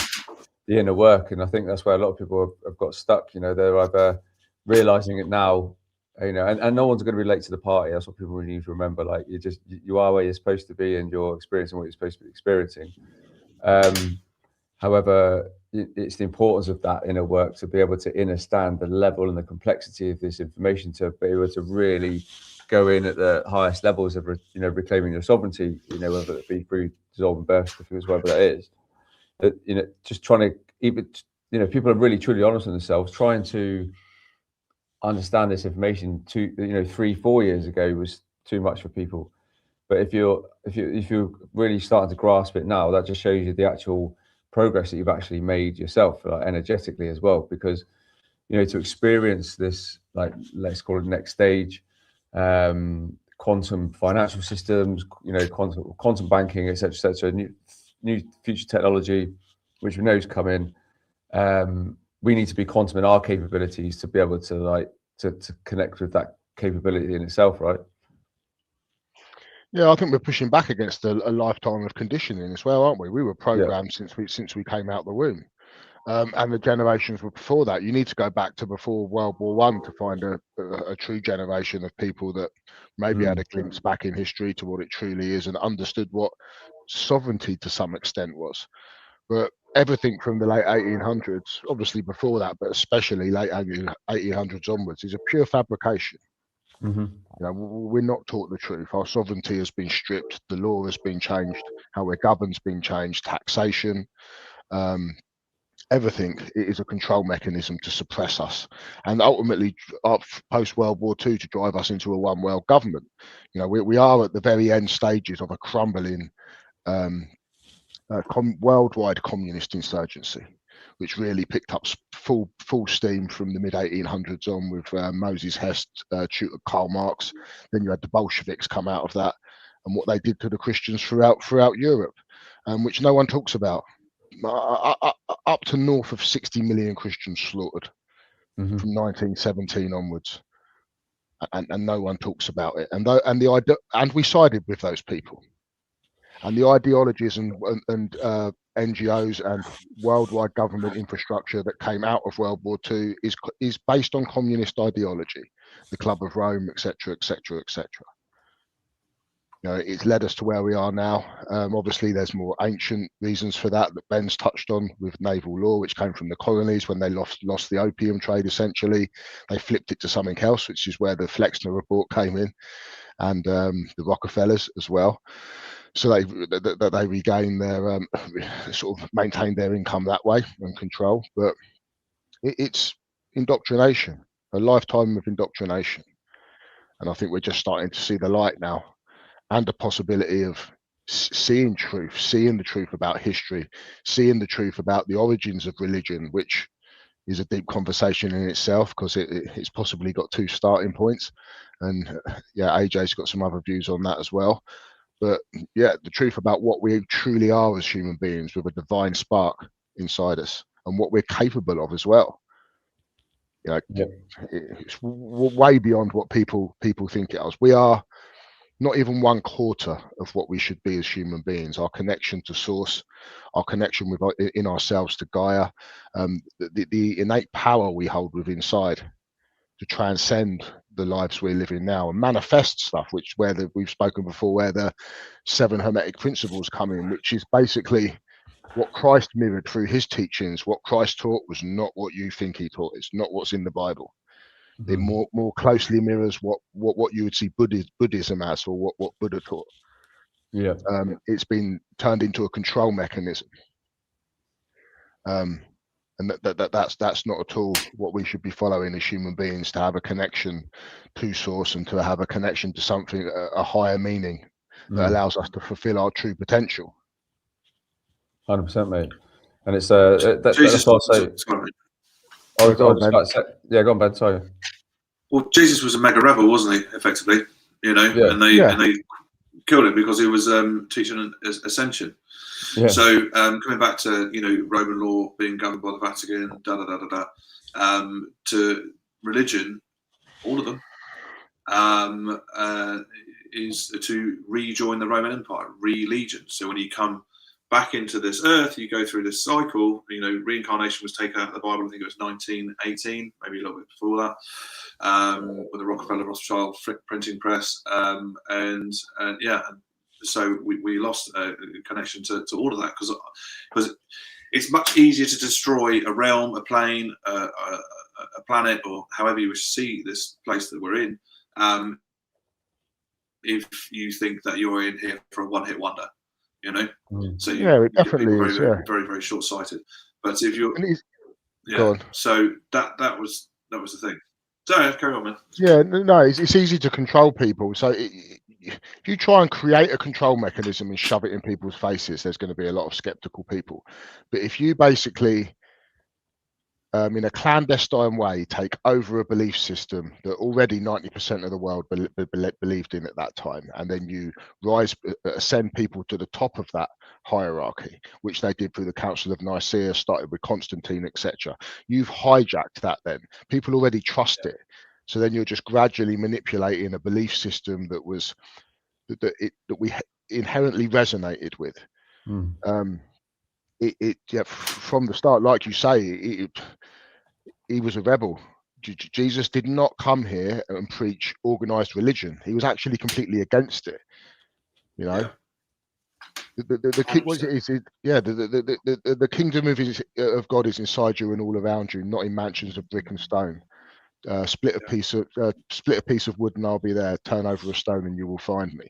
the inner work. And I think that's where a lot of people have got stuck. You know, they're either realizing it now, you know, and no one's going to relate to the party. That's what people really need to remember. Like, you are where you're supposed to be, and you're experiencing what you're supposed to be experiencing. However, it's the importance of that inner work to be able to understand the level and the complexity of this information, to be able to really go in at the highest levels of, you know, reclaiming your sovereignty, you know, whether it be through dissolving birth certificates, whatever that is. That, you know, just trying to even, you know, people are really truly honest with themselves, trying to understand this information 3-4 years ago was too much for people. But if you're really starting to grasp it now, that just shows you the actual progress that you've actually made yourself, like, energetically as well. Because, you know, to experience this, like, let's call it next stage, quantum financial systems, you know, quantum banking, etc., new future technology, which we know is coming. We need to be quantum in our capabilities to be able to, like, to connect with that capability in itself, right? Yeah, I think we're pushing back against a lifetime of conditioning as well, aren't we? We were programmed since we came out the womb, and the generations were before that. You need to go back to before World War One to find a true generation of people that maybe had a glimpse back in history to what it truly is and understood what sovereignty to some extent was. But everything from the late 1800s, obviously before that, but especially late 1800s onwards, is a pure fabrication. You know, we're not taught the truth. Our sovereignty has been stripped. The law has been changed. How we're governed's been changed. Taxation, everything is a control mechanism to suppress us, and ultimately, post World War II, to drive us into a one world government. You know, we are at the very end stages of a crumbling worldwide communist insurgency, which really picked up full steam from the mid 1800s on with Moses Hess, tutor Karl Marx. Then you had the Bolsheviks come out of that, and what they did to the Christians throughout Europe, which no one talks about. Up to north of 60 million Christians slaughtered from 1917 onwards, and no one talks about it. And we sided with those people. And the ideologies and NGOs and worldwide government infrastructure that came out of World War II is based on communist ideology, the Club of Rome, etc., etc., etc. You know, it's led us to where we are now. Obviously, there's more ancient reasons for that Ben's touched on, with naval law, which came from the colonies when they lost the opium trade. Essentially, they flipped it to something else, which is where the Flexner Report came in, and the Rockefellers as well. So they regain their sort of maintain their income that way and control. But it's indoctrination, a lifetime of indoctrination, and I think we're just starting to see the light now, and the possibility of seeing the truth about history, seeing the truth about the origins of religion, which is a deep conversation in itself, because it's possibly got two starting points, and AJ's got some other views on that as well. But the truth about what we truly are as human beings, with a divine spark inside us, and what we're capable of as well. You know, Yep. it's way beyond what people think it is. We are not even 1/4 of what we should be as human beings. Our connection to source, our connection with in ourselves to Gaia, the innate power we hold within inside to transcend the lives we're living now and manifest stuff, which we've spoken before, where the 7 Hermetic principles come in, which is basically what Christ mirrored through his teachings. What Christ taught was not what you think he taught. It's not what's in the Bible. It more closely mirrors what you would see Buddhism as, or what Buddha taught. Yeah. It's been turned into a control mechanism. And that's not at all what we should be following as human beings, to have a connection to source and to have a connection to something, a higher meaning that allows us to fulfill our true potential. 100%, mate. And it's that's what I say. Yeah, go on, Ben. Sorry. Well, Jesus was a mega rebel, wasn't he? Effectively, and they killed him because he was teaching ascension. Yeah. So coming back to Roman law being governed by the Vatican, to religion, all of them is to rejoin the Roman Empire, re-legion. So when you come back into this earth, you go through this cycle. Reincarnation was taken out of the Bible. I think it was 1918, maybe a little bit before that, with the Rockefeller Rothschild printing press, so we lost a connection to all of that, because it's much easier to destroy a realm, a plane, a planet, or however you see this place that we're in, if you think that you're in here for a one-hit wonder. So it definitely is. Very, very, very short-sighted. But if you're, so that was the thing. So carry on, man. Yeah, no, it's easy to control people. So if you try and create a control mechanism and shove it in people's faces, there's going to be a lot of skeptical people. But if you basically, in a clandestine way, take over a belief system that already 90% of the world believed in at that time, and then you ascend people to the top of that hierarchy, which they did through the Council of Nicaea, started with Constantine, etc. You've hijacked that. Then people already trust it, so then you're just gradually manipulating a belief system that we inherently resonated with. From the start, like you say, he was a rebel. Jesus did not come here and preach organized religion. He was actually completely against it. The kingdom of God is inside you and all around you, not in mansions of brick and stone. Split a piece of wood and I'll be there. Turn over a stone and you will find me.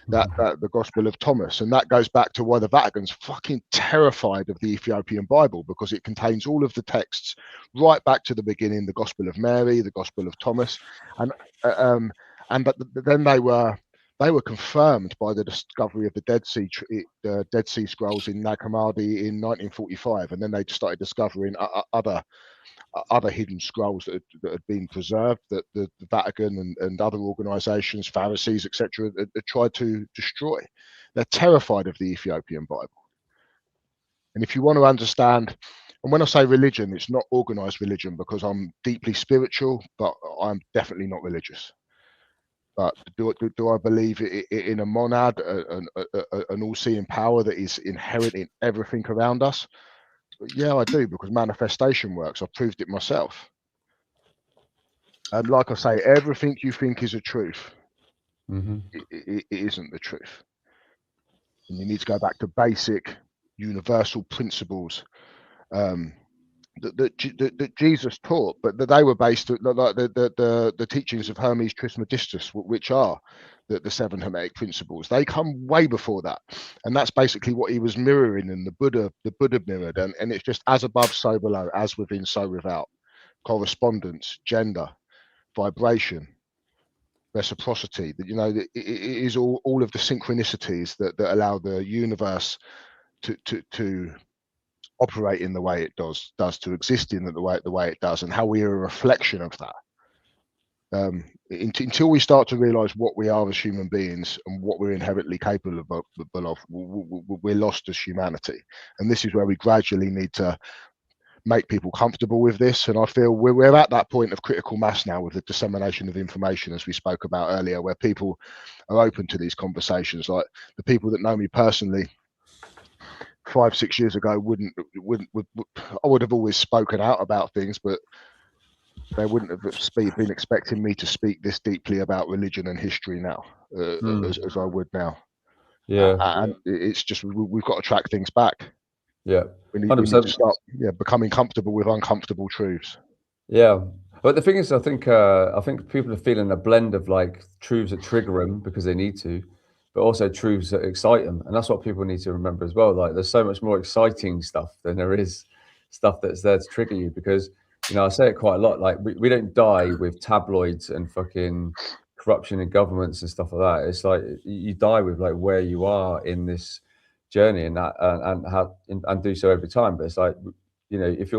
That the Gospel of Thomas, and that goes back to why the Vatican's fucking terrified of the Ethiopian Bible, because it contains all of the texts right back to the beginning, the Gospel of Mary, the Gospel of Thomas, but then they were confirmed by the discovery of the Dead Sea Scrolls in Nag Hammadi in 1945, and then they started discovering other hidden scrolls that had been preserved, that the Vatican and other organizations, Pharisees, etc., had tried to destroy. They're terrified of the Ethiopian Bible. And if you want to understand, and when I say religion, it's not organized religion, because I'm deeply spiritual, but I'm definitely not religious. But do I believe in a monad, an all-seeing power that is inherent in everything around us? Yeah, I do, because manifestation works. I've proved it myself. And like I say, everything you think is a truth, it isn't the truth. And you need to go back to basic, universal principles that Jesus taught, but that they were based like the teachings of Hermes Trismegistus, which are the 7 Hermetic principles. They come way before that, and that's basically what he was mirroring, and the Buddha mirrored, and it's just as above, so below, as within, so without, correspondence, gender, vibration, reciprocity. That it is all of the synchronicities that allow the universe to operate in the way it does to exist in the way it does, and how we are a reflection of that. Until we start to realize what we are as human beings and what we're inherently capable of, we're lost as humanity. And this is where we gradually need to make people comfortable with this. And I feel we're at that point of critical mass now with the dissemination of information, as we spoke about earlier, where people are open to these conversations. Like the people that know me personally 5-6 years ago I would have always spoken out about things, but they wouldn't have been expecting me to speak this deeply about religion and history now, as I would now. Yeah. And it's just we've got to track things back. Yeah. We need to start becoming comfortable with uncomfortable truths. Yeah. But the thing is, I think people are feeling a blend of like truths that trigger them because they need to, but also truths that excite them. And that's what people need to remember as well. Like there's so much more exciting stuff than there is stuff that's there to trigger you, because, you know, I say it quite a lot. Like we don't die with tabloids and fucking corruption in governments and stuff like that. It's like you die with like where you are in this journey and that and how and do so every time. But it's like, you know, if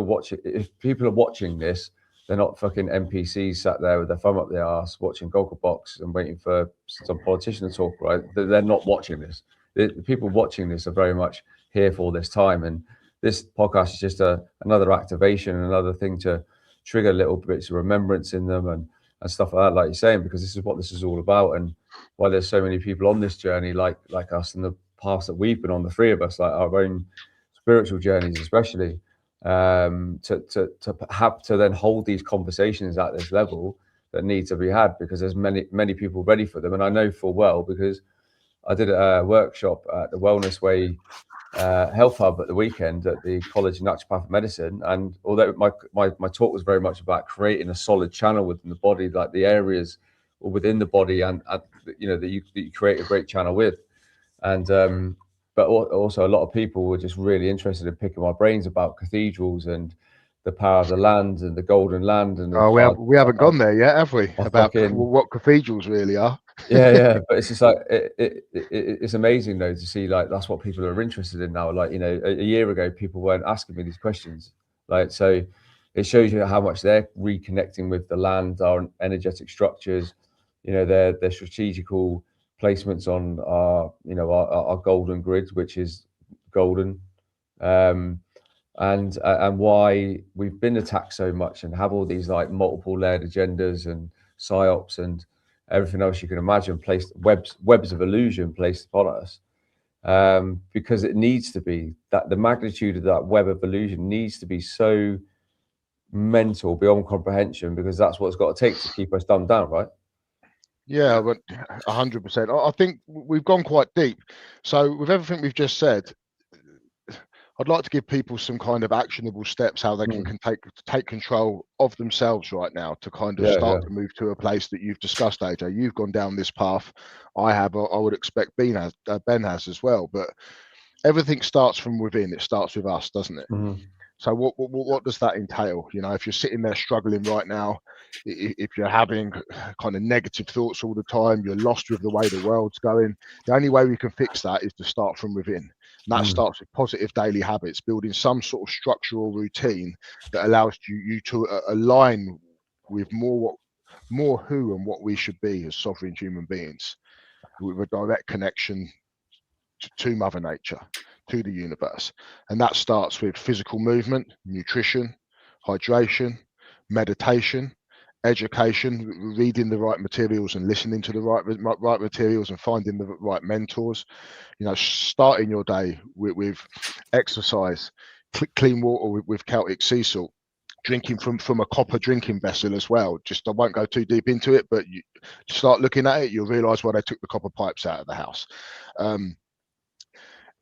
people are watching this, they're not fucking NPCs sat there with their thumb up their ass watching Gogglebox and waiting for some politician to talk, right? They're not watching this. The people watching this are very much here for this time. And this podcast is just another activation, another thing to trigger little bits of remembrance in them and stuff like that, like you're saying, because this is what this is all about. And why there's so many people on this journey like us and the paths that we've been on, the three of us, like our own spiritual journeys especially, to have to then hold these conversations at this level that need to be had, because there's many people ready for them. And I know full well, because I did a workshop at the Wellness Way Health Hub at the weekend at the College of Naturopathic Medicine, and although my talk was very much about creating a solid channel within the body, like the areas within the body and you know that you create a great channel with, and but also a lot of people were just really interested in picking my brains about cathedrals and the power of the land and the golden land. And we haven't gone there yet, have we? About what cathedrals really are. Yeah, but it's just like it's amazing though to see, like that's what people are interested in now. Like, you know, a year ago people weren't asking me these questions, like, so it shows you how much they're reconnecting with the land, our energetic structures, you know, their strategical placements on our golden grid, which is golden, and why we've been attacked so much and have all these like multiple layered agendas and psyops and everything else you can imagine placed, webs of illusion placed upon us, because it needs to be that the magnitude of that web of illusion needs to be so mental beyond comprehension, because that's what it's got to take to keep us dumbed down, right? Yeah, but 100%. I think we've gone quite deep. So with everything we've just said, I'd like to give people some kind of actionable steps how they can take control of themselves right now to kind of start to move to a place that you've discussed, AJ. You've gone down this path. I have. I would expect Ben has as well. But everything starts from within. It starts with us, doesn't it? Mm-hmm. So what does that entail? You know, if you're sitting there struggling right now, if you're having kind of negative thoughts all the time, you're lost with the way the world's going, the only way we can fix that is to start from within. And that starts with positive daily habits, building some sort of structural routine that allows you to align with more who and what we should be as sovereign human beings, with a direct connection to Mother Nature, to the universe. And that starts with physical movement, nutrition, hydration, meditation, education, reading the right materials and listening to the right materials and finding the right mentors. You know, starting your day with exercise, clean water with Celtic sea salt, drinking from a copper drinking vessel as well. Just, I won't go too deep into it, but you start looking at it, you'll realize why they took the copper pipes out of the house.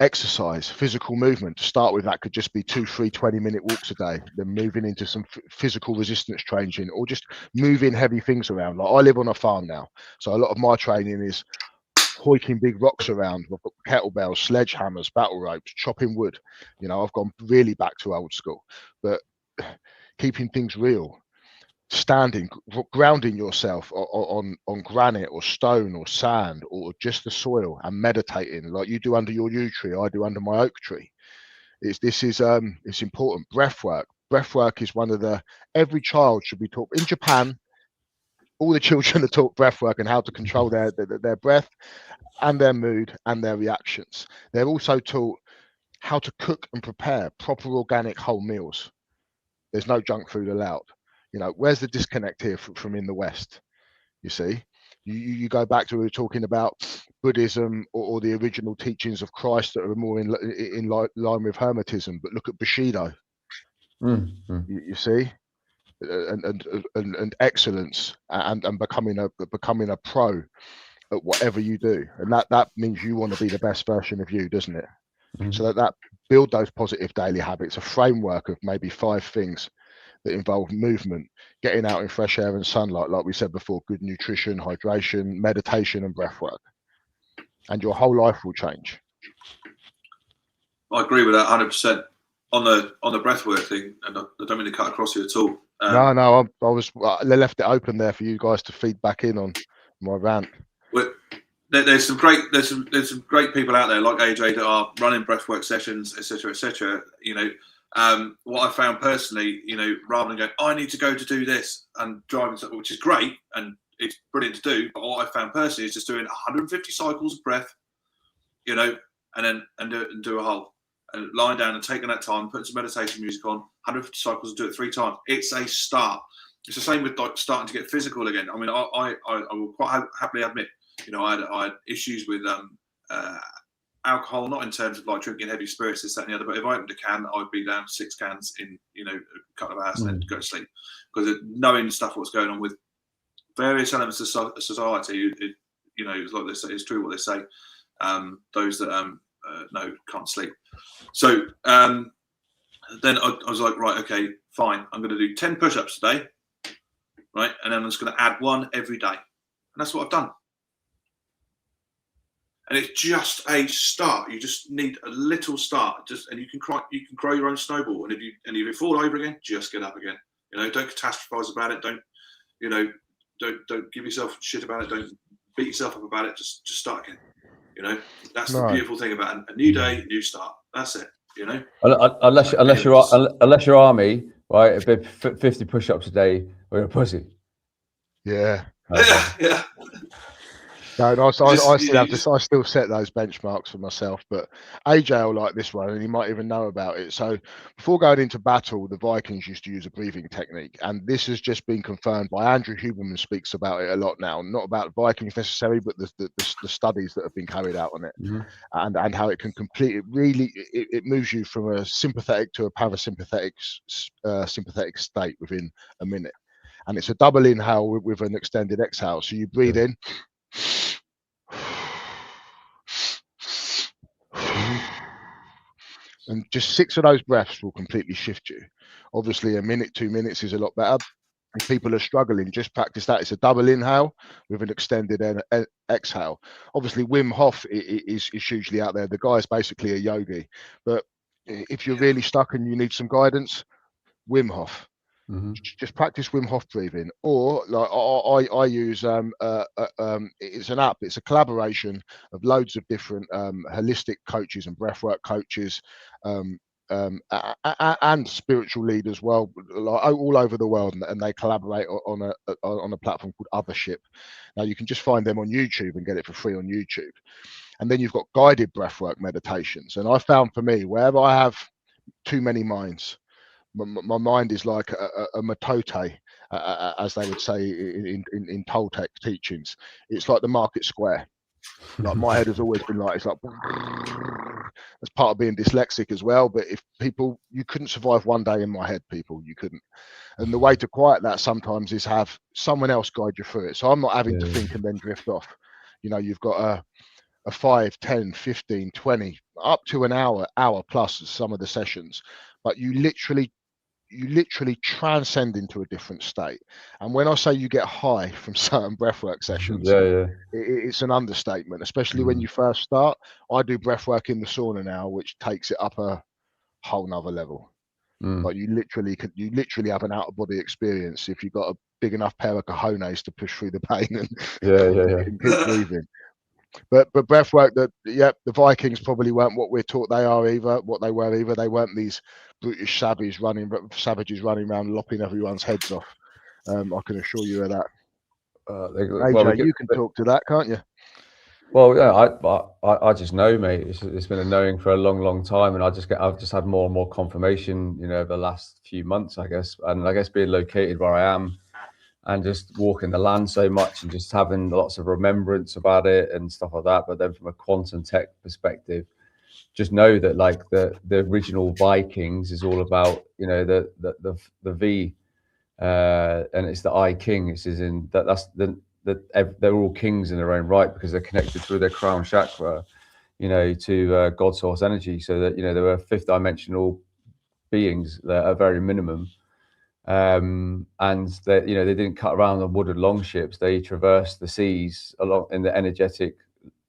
Exercise, physical movement. To start with, that could just be 2-3 20-minute walks a day, then moving into some physical resistance training, or just moving heavy things around. Like, I live on a farm now, so a lot of my training is hoiking big rocks around. I've got kettlebells, sledgehammers, battle ropes, chopping wood. You know, I've gone really back to old school, but keeping things real. Standing, grounding yourself on granite or stone or sand or just the soil, and meditating like you do under your yew tree, I do under my oak tree. It's important. Breath work is one of the, every child should be taught. In Japan, all the children are taught breath work and how to control their breath and their mood and their reactions. They're also taught how to cook and prepare proper organic whole meals. there's no junk food allowed. You know, where's the disconnect here from in the West? You see, you go back to, we were talking about Buddhism or the original teachings of Christ that are more in line with Hermetism, but look at Bushido. You see, and excellence and becoming a pro at whatever you do, and that means you want to be the best version of you, doesn't it? So that build those positive daily habits, a framework of maybe 5 things that involve movement, getting out in fresh air and sunlight, like we said before, good nutrition, hydration, meditation, and breath work, and your whole life will change. I agree with that 100%. On the breath work thing, and I don't mean to cut across you at all. No, I left it open there for you guys to feed back in on my rant. There's some great people out there like AJ that are running breathwork sessions, etc., etc. You know, what I found personally, you know, rather than going, I need to go to do this and driving, which is great and it's brilliant to do, but what I found personally is just doing 150 cycles of breath, you know, and do a whole, and lying down and taking that time, putting some meditation music on, 150 cycles and do it 3 times. It's a start. It's the same with like starting to get physical again. I mean, I will quite happily admit, you know, I had issues with alcohol, not in terms of like drinking heavy spirits, this, that, and the other, but if I opened a can, I'd be down 6 cans in, you know, a couple of hours and then go to sleep. Because knowing stuff what's going on with various elements of society, you know, it's like they say, it's true what they say. Those that no, can't sleep. So then I was like, right, okay, fine. I'm going to do 10 push-ups today, right? And then I'm just going to add 1 every day. And that's what I've done. And it's just a start. You just need a little start. And you can grow your own snowball. And if you fall over again, just get up again. You know, don't catastrophize about it. Don't, you know, don't give yourself shit about it. Don't beat yourself up about it. Just start again. You know, that's the beautiful thing about it. A new day, new start. That's it. You know, unless you're army, right? It'd be 50 push-ups a day, or you're a pussy. Yeah. Yeah. No, I still set those benchmarks for myself, but AJ will like this one, and he might even know about it. So before going into battle, the Vikings used to use a breathing technique, and this has just been confirmed by Andrew Huberman. Speaks about it a lot now, not about Vikings necessarily, but the studies that have been carried out on it, and how it can it moves you from a sympathetic to a parasympathetic sympathetic state within a minute, and it's a double inhale with an extended exhale. So you breathe in. And just 6 of those breaths will completely shift you. Obviously, a minute, 2 minutes is a lot better. If people are struggling, just practice that. It's a double inhale with an extended exhale. Obviously, Wim Hof is hugely out there. The guy is basically a yogi. But if you're really stuck and you need some guidance, Wim Hof. Just practice Wim Hof breathing, or like I use it's an app. It's a collaboration of loads of different holistic coaches and breathwork coaches, and spiritual leaders, well, like all over the world, and they collaborate on a platform called Othership. Now you can just find them on YouTube and get it for free on YouTube. And then you've got guided breathwork meditations. And I found for me, wherever I have too many minds, my mind is like a matote, as they would say in Toltec teachings. It's like the market square. Like my head has always been like, it's like, that's part of being dyslexic as well. But if people, you couldn't survive one day in my head, people, you couldn't. And the way to quiet that sometimes is have someone else guide you through it. So I'm not having to think and then drift off. You know, you've got a 5, 10, 15, 20, up to an hour plus some of the sessions, but you literally transcend into a different state. And when I say you get high from certain breathwork sessions, it's an understatement, especially when you first start. I do breathwork in the sauna now, which takes it up a whole nother level. Like you literally have an out of body experience if you've got a big enough pair of cojones to push through the pain and keep breathing. But breathwork, the Vikings probably weren't what we're taught they are either. They weren't these brutish savages running around lopping everyone's heads off. I can assure you of that. AJ, you can talk to that, can't you? Well, yeah, I just know, mate. It's been a knowing for a long time, and I've just had more and more confirmation, over the last few months, I guess, and I guess being located where I am, and just walking the land so much, and just having lots of remembrance about it and stuff like that. But then from a quantum tech perspective, just know that like the original Vikings is all about the V, and it's the I King. It's as in that's they're all kings in their own right because they're connected through their crown chakra, to God source energy. So that there were fifth dimensional beings that are very minimum, and that they didn't cut around on wooden longships. They traversed the seas along in the energetic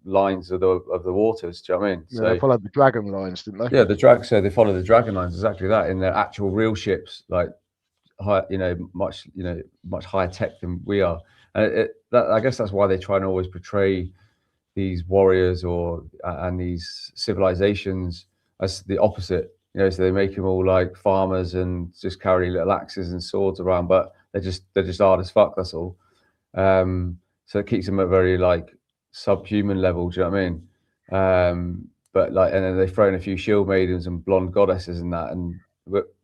lines of the waters. Do you know what I mean? Yeah, they followed the dragon lines, didn't they? Yeah, so they follow the dragon lines, exactly that, in their actual real ships, like high, much higher tech than we are. And I guess that's why they try and always portray these warriors and these civilizations as the opposite. So they make them all like farmers and just carry little axes and swords around, but they're just hard as fuck. That's all. So it keeps them at very like subhuman level. Do you know what I mean? But like, and then they throw in a few shield maidens and blonde goddesses and that, but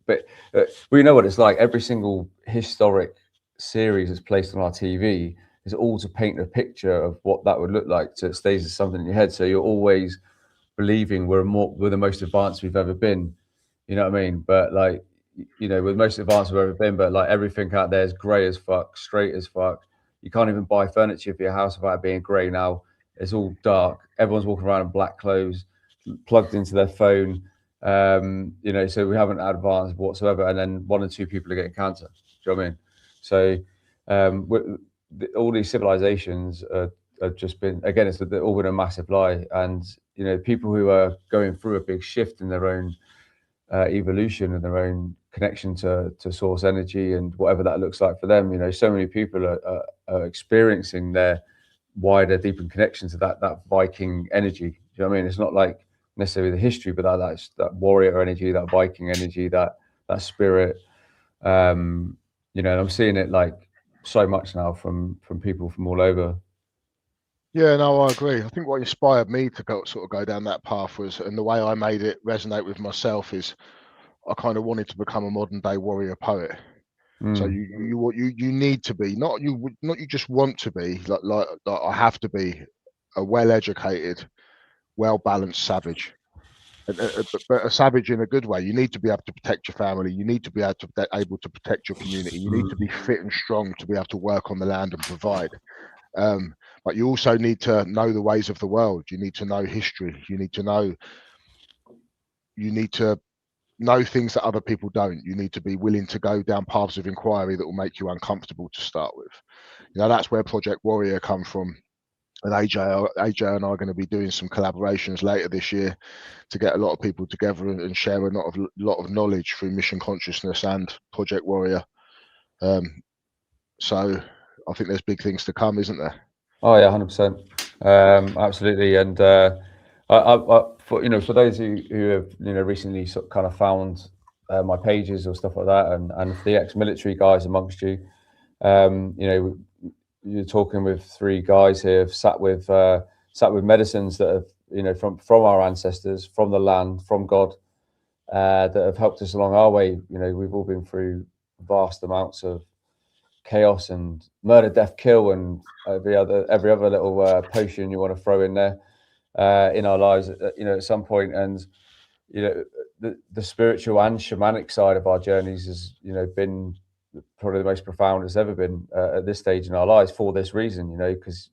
we know what it's like. Every single historic series that's placed on our TV is all to paint a picture of what that would look like, so it stays as something in your head. So you're always believing we're the most advanced we've ever been. You know what I mean? But like, we're the most advanced we've ever been, but like everything out there is grey as fuck, straight as fuck. You can't even buy furniture for your house without it being grey now. It's all dark. Everyone's walking around in black clothes, plugged into their phone. So we haven't advanced whatsoever. And then 1 or 2 people are getting cancer. Do you know what I mean? So all these civilizations have just been, again, it's all been a massive lie. And, people who are going through a big shift in their own evolution and their own connection to source energy and whatever that looks like for them, so many people are experiencing their wider, deeper connection to that Viking energy. Do you know what I mean? It's not like necessarily the history, but that warrior energy, that Viking energy, that spirit. And I'm seeing it like so much now from people from all over. Yeah, no, I agree. I think what inspired me to go down that path was, and the way I made it resonate with myself is, I kind of wanted to become a modern day warrior poet. So you need to be, not you just want to be, like I have to be a well-educated, well-balanced savage, but a savage in a good way. You need to be able to protect your family. You need to be able to protect your community. You need to be fit and strong to be able to work on the land and provide. But you also need to know the ways of the world. You need to know history. You need to know things that other people don't. You need to be willing to go down paths of inquiry that will make you uncomfortable to start with. That's where Project Warrior come from. And AJ and I are going to be doing some collaborations later this year to get a lot of people together and share a lot of knowledge through Mission Consciousness and Project Warrior. So I think there's big things to come, isn't there? Oh yeah, 100%. Absolutely. And for those who have recently sort of kind of found my pages or stuff like that, and for the ex-military guys amongst you, you're talking with 3 guys here have sat with medicines that have from our ancestors, from the land, from God, that have helped us along our way. We've all been through vast amounts of chaos and murder, death, kill, and every other little potion you want to throw in there in our lives, at some point. And the spiritual and shamanic side of our journeys has been probably the most profound it's ever been at this stage in our lives, for this reason, because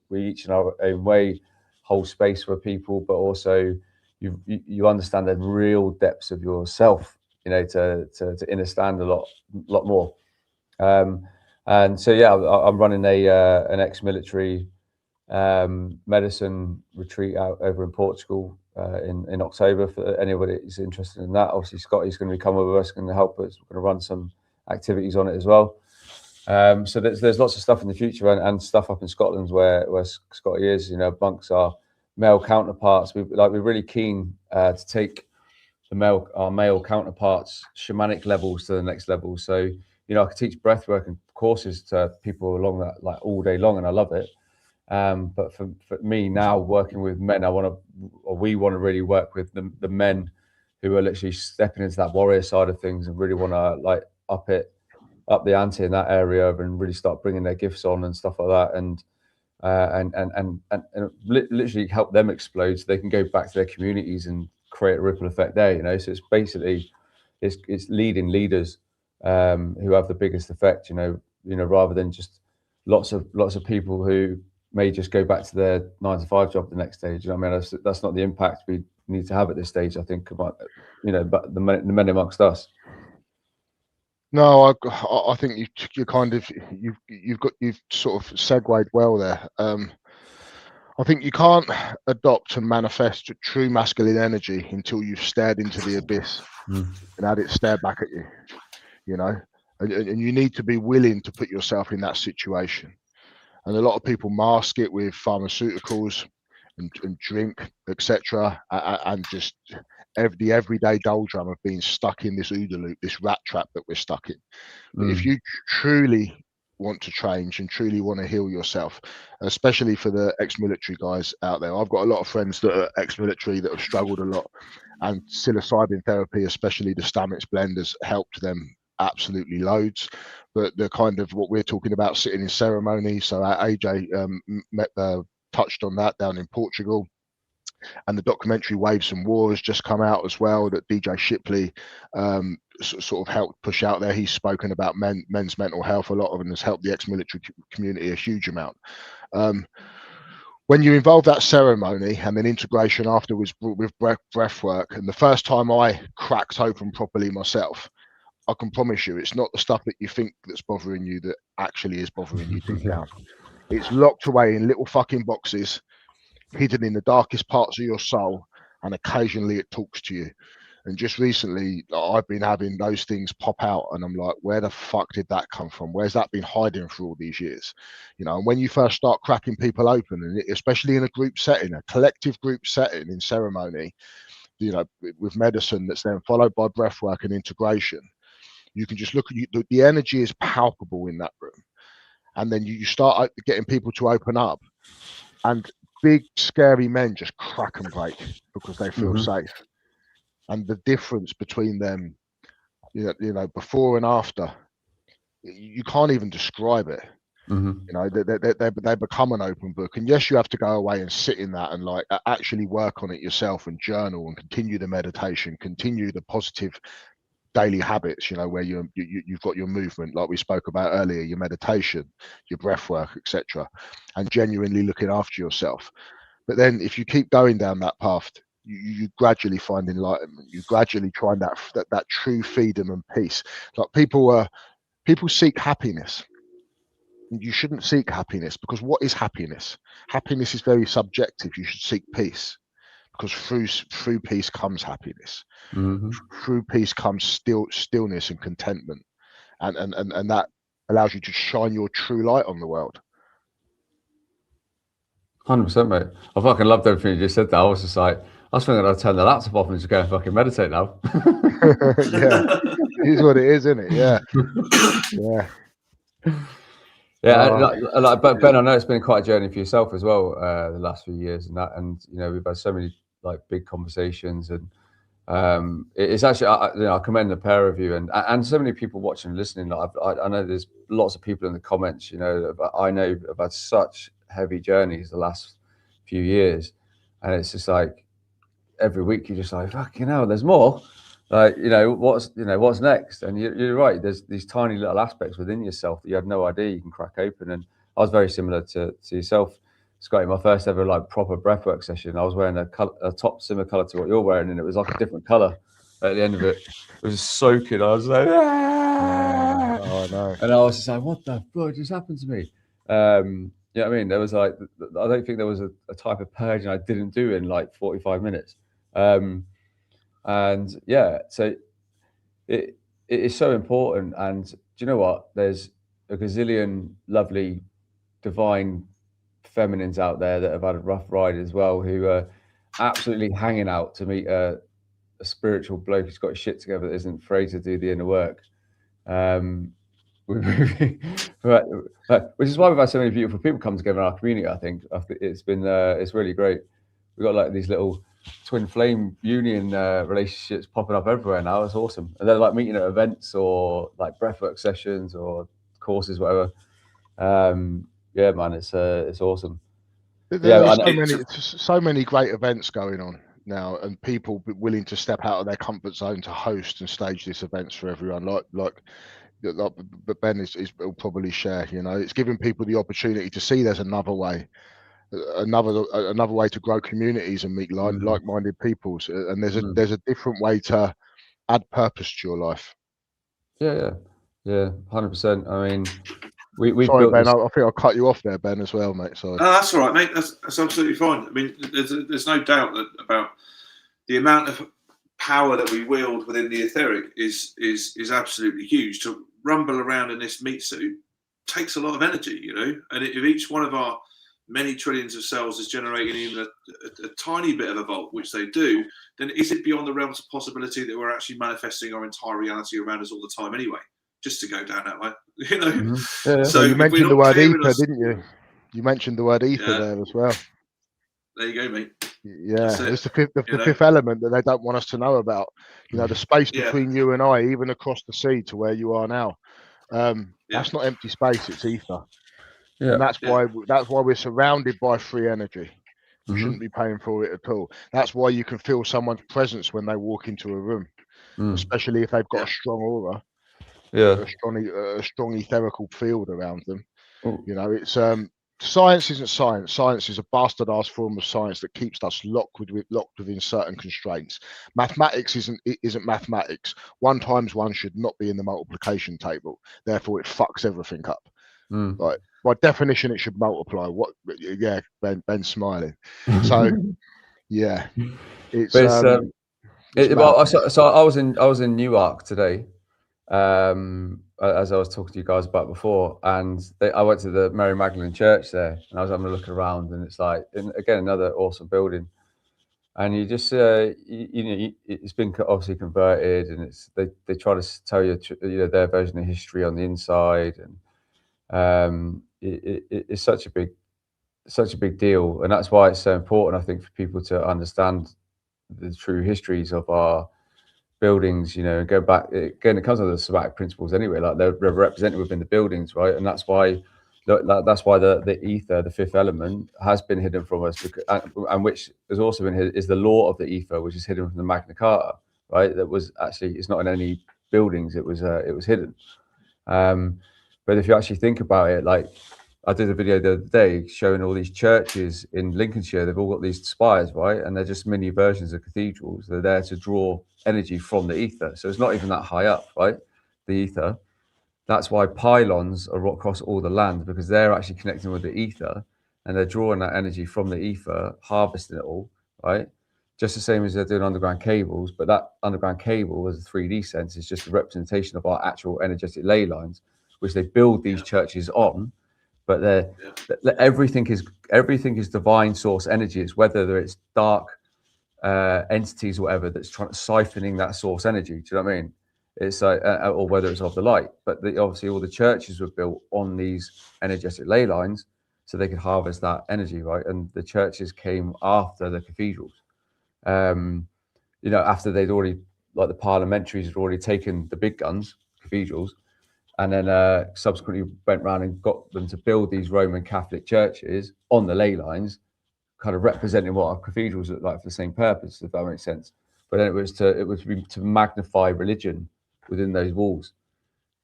we each in our own way hold space for people, but also you understand the real depths of yourself, to understand a lot more. And so yeah, I'm running an ex-military medicine retreat out over in Portugal in October. For anybody who's interested in that, obviously Scotty's going to be coming with us, going to help us. We're going to run some activities on it as well. So there's lots of stuff in the future, and stuff up in Scotland where Scotty is, amongst our male counterparts. We're really keen to take our male counterparts' shamanic levels to the next level. So I could teach breathwork and courses to people along that, like, all day long, and I love it. But for me now, working with men, we want to really work with the men who are literally stepping into that warrior side of things and really want to like up the ante in that area and really start bringing their gifts on and stuff like that, and literally help them explode so they can go back to their communities and create a ripple effect there. You know, so it's basically it's leading leaders who have the biggest effect. You know, rather than just lots of people who may just go back to their 9-to-5 job the next day. You know what I mean? That's not the impact we need to have at this stage, I think, about, you know, but the men amongst us. No, I think you've sort of segued well there. I think you can't adopt and manifest true masculine energy until you've stared into the abyss and had it stare back at you. You know, and you need to be willing to put yourself in that situation. And a lot of people mask it with pharmaceuticals and drink, etc., and just the everyday doldrum of being stuck in this OODA loop, this rat trap that we're stuck in. But if you truly want to change and truly want to heal yourself, especially for the ex-military guys out there, I've got a lot of friends that are ex-military that have struggled a lot, and psilocybin therapy, especially the Stamets blend, has helped them absolutely loads. But the kind of what we're talking about, sitting in ceremony, so AJ touched on that down in Portugal, and the documentary Waves and Wars just come out as well that DJ Shipley sort of helped push out there. He's spoken about men's mental health a lot of, and has helped the ex-military community a huge amount. When you involve that ceremony and then integration afterwards with breath work, and the first time I cracked open properly myself, I can promise you it's not the stuff that you think that's bothering you that actually is bothering you deep down. It's locked away in little fucking boxes, hidden in the darkest parts of your soul, and occasionally it talks to you. And just recently, I've been having those things pop out, and I'm like, where the fuck did that come from? Where's that been hiding for all these years? You know, and when you first start cracking people open, and especially in a group setting, a collective group setting in ceremony, you know, with medicine that's then followed by breath work and integration, you can just look at you, the energy is palpable in that room. And then you start getting people to open up, and big scary men just crack and break because they feel safe. And the difference between them, you know, before and after, you can't even describe it. You know, they become an open book. And yes, you have to go away and sit in that and like actually work on it yourself and journal and continue the meditation, continue the positive daily habits, you know, where you've got your movement, like we spoke about earlier, your meditation, your breath work, etc., and genuinely looking after yourself. But then if you keep going down that path, you gradually find enlightenment. You gradually find that true freedom and peace. Like people seek happiness. You shouldn't seek happiness, because what is happiness? Happiness is very subjective. You should seek peace, because through peace comes happiness. Through peace comes stillness and contentment, and that allows you to shine your true light on the world. 100%, mate. I fucking loved everything you just said there. I was just like, I was thinking I'd turn the laptop off and just go and fucking meditate now. Yeah, it is what it is, isn't it? Yeah. But Ben, I know it's been quite a journey for yourself as well, the last few years, and you know, we've had so many like big conversations, and it's actually, I commend the pair of you and so many people watching and listening. Like, I know there's lots of people in the comments, you know, I know have had such heavy journeys the last few years, and it's just like every week you're just like, fucking hell, there's more. Like, you know, what's next? And you're right, there's these tiny little aspects within yourself that you had no idea you can crack open. And I was very similar to yourself, Scotty. My first ever like proper breathwork session, I was wearing a top similar color to what you're wearing, and it was like a different color at the end of it. It was soaking. I was like, ah! Oh, no. And I was just like, what the fuck just happened to me? You know what I mean? There was like, I don't think there was a type of purging I didn't do in like 45 minutes. And yeah, so it is so important. And do you know what? There's a gazillion lovely, divine feminines out there that have had a rough ride as well, who are absolutely hanging out to meet a spiritual bloke who's got his shit together that isn't afraid to do the inner work. which is why we've had so many beautiful people come together in our community. I think it's been it's really great. We've got like these little twin flame union relationships popping up everywhere now. It's awesome, and they're like meeting at events or like breathwork sessions or courses, whatever. Yeah, man, it's awesome. There's so many great events going on now, and people willing to step out of their comfort zone to host and stage these events for everyone. Like but Ben will probably share. You know, it's giving people the opportunity to see there's another way, another way to grow communities and meet like-minded peoples, and there's a different way to add purpose to your life. Yeah, 100%. I mean, we sorry, built Ben. this... I think I cut you off there, Ben, as well, mate. Sorry. No, that's all right, mate. That's absolutely fine. I mean, there's no doubt about the amount of power that we wield within the etheric is absolutely huge. To rumble around in this meat suit takes a lot of energy, you know. And if each one of our many trillions of cells is generating even a tiny bit of a volt, which they do, then is it beyond the realms of possibility that we're actually manifesting our entire reality around us all the time anyway? Just to go down that way, you know. So you mentioned the word ether, didn't you? You mentioned the word ether there as well. There you go, mate. Yeah, it's the fifth element that they don't want us to know about. You know, the space between you and I, even across the sea to where you are now. That's not empty space; it's ether. Yeah. And that's why we're surrounded by free energy. We shouldn't be paying for it at all. That's why you can feel someone's presence when they walk into a room, especially if they've got a strong aura. A strong etherical field around them. You know, it's science isn't science. Science is a bastardized form of science that keeps us locked within certain constraints. Mathematics isn't mathematics. 1 times 1 should not be in the multiplication table. Therefore, it fucks everything up. Right. By definition, it should multiply. Yeah, Ben's smiling. So, yeah, it's. So I was in Newark today. As I was talking to you guys about before, and I went to the Mary Magdalene Church there, and I was having a look around, and it's like, again, another awesome building, and you just it's been obviously converted, and they try to tell you their version of history on the inside, and it's such a big deal, and that's why it's so important, I think, for people to understand the true histories of our buildings, go back again. It comes under the somatic principles anyway, like they're represented within the buildings, right? And that's why the ether, the fifth element, has been hidden from us, and which has also been hidden is the law of the ether, which is hidden from the Magna Carta, right? That was actually, it's not in any buildings, it was hidden. But if you actually think about it, like I did a video the other day showing all these churches in Lincolnshire. They've all got these spires, right? And they're just mini versions of cathedrals. They're there to draw energy from the ether. So it's not even that high up, right? The ether. That's why pylons are across all the land, because they're actually connecting with the ether and they're drawing that energy from the ether, harvesting it all, right? Just the same as they're doing underground cables. But that underground cable, as a 3D sense, is just a representation of our actual energetic ley lines, which they build these churches on. But everything is divine source energy. It's whether it's dark entities or whatever that's siphoning that source energy. Do you know what I mean? It's like, or whether it's of the light. But obviously, all the churches were built on these energetic ley lines, so they could harvest that energy, right? And the churches came after the cathedrals. After they'd already, like the parliamentaries had already taken the big guns, cathedrals. And then subsequently went around and got them to build these Roman Catholic churches on the ley lines, kind of representing what our cathedrals look like for the same purpose, if that makes sense. But then it was to magnify religion within those walls.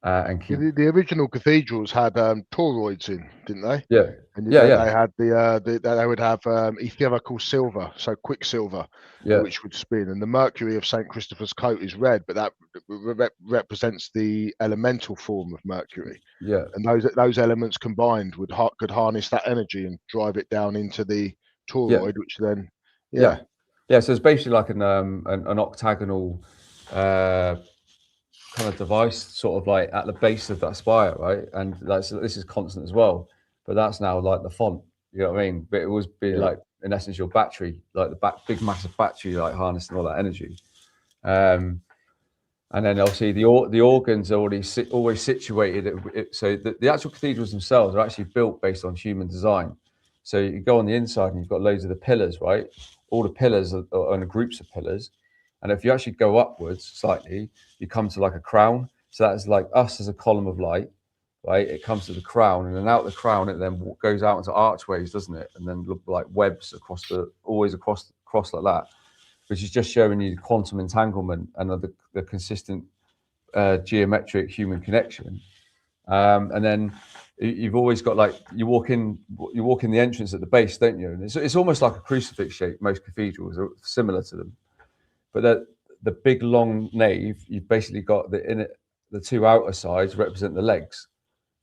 And keep... the original cathedrals had toroids in, didn't they? Yeah. And they had they would have etherical silver, so quicksilver, which would spin. And the mercury of St. Christopher's coat is red, but that represents the elemental form of mercury. Yeah. And those elements combined could harness that energy and drive it down into the toroid, which then So it's basically like an octagonal kind of device, sort of like at the base of that spire, right? And this is constant as well, but that's now like the font, you know what I mean? But it was like, in essence, your battery, like the big massive battery, like harnessing all that energy. And And then obviously the organs are always situated. So the actual cathedrals themselves are actually built based on human design. So you go on the inside and you've got loads of the pillars, right? All the pillars are in groups of pillars. And if you actually go upwards slightly, you come to like a crown. So that's like us as a column of light, right? It comes to the crown, and then out the crown, it then goes out into archways, doesn't it? And then look like webs always across like that, which is just showing you the quantum entanglement and the consistent geometric human connection. And then you've always got like you walk in the entrance at the base, don't you? And it's almost like a crucifix shape. Most cathedrals are similar to them, but the big long nave, you've basically got the two outer sides represent the legs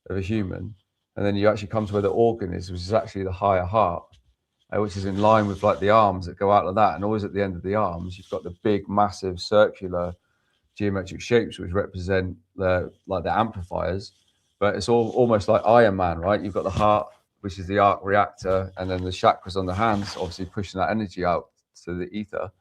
of a human, and then you actually come to where the organ is, which is actually the higher heart, which is in line with like the arms that go out like that. And always at the end of the arms, you've got the big, massive, circular geometric shapes, which represent the amplifiers. But it's all almost like Iron Man, right? You've got the heart, which is the arc reactor, and then the chakras on the hands, obviously pushing that energy out to the ether.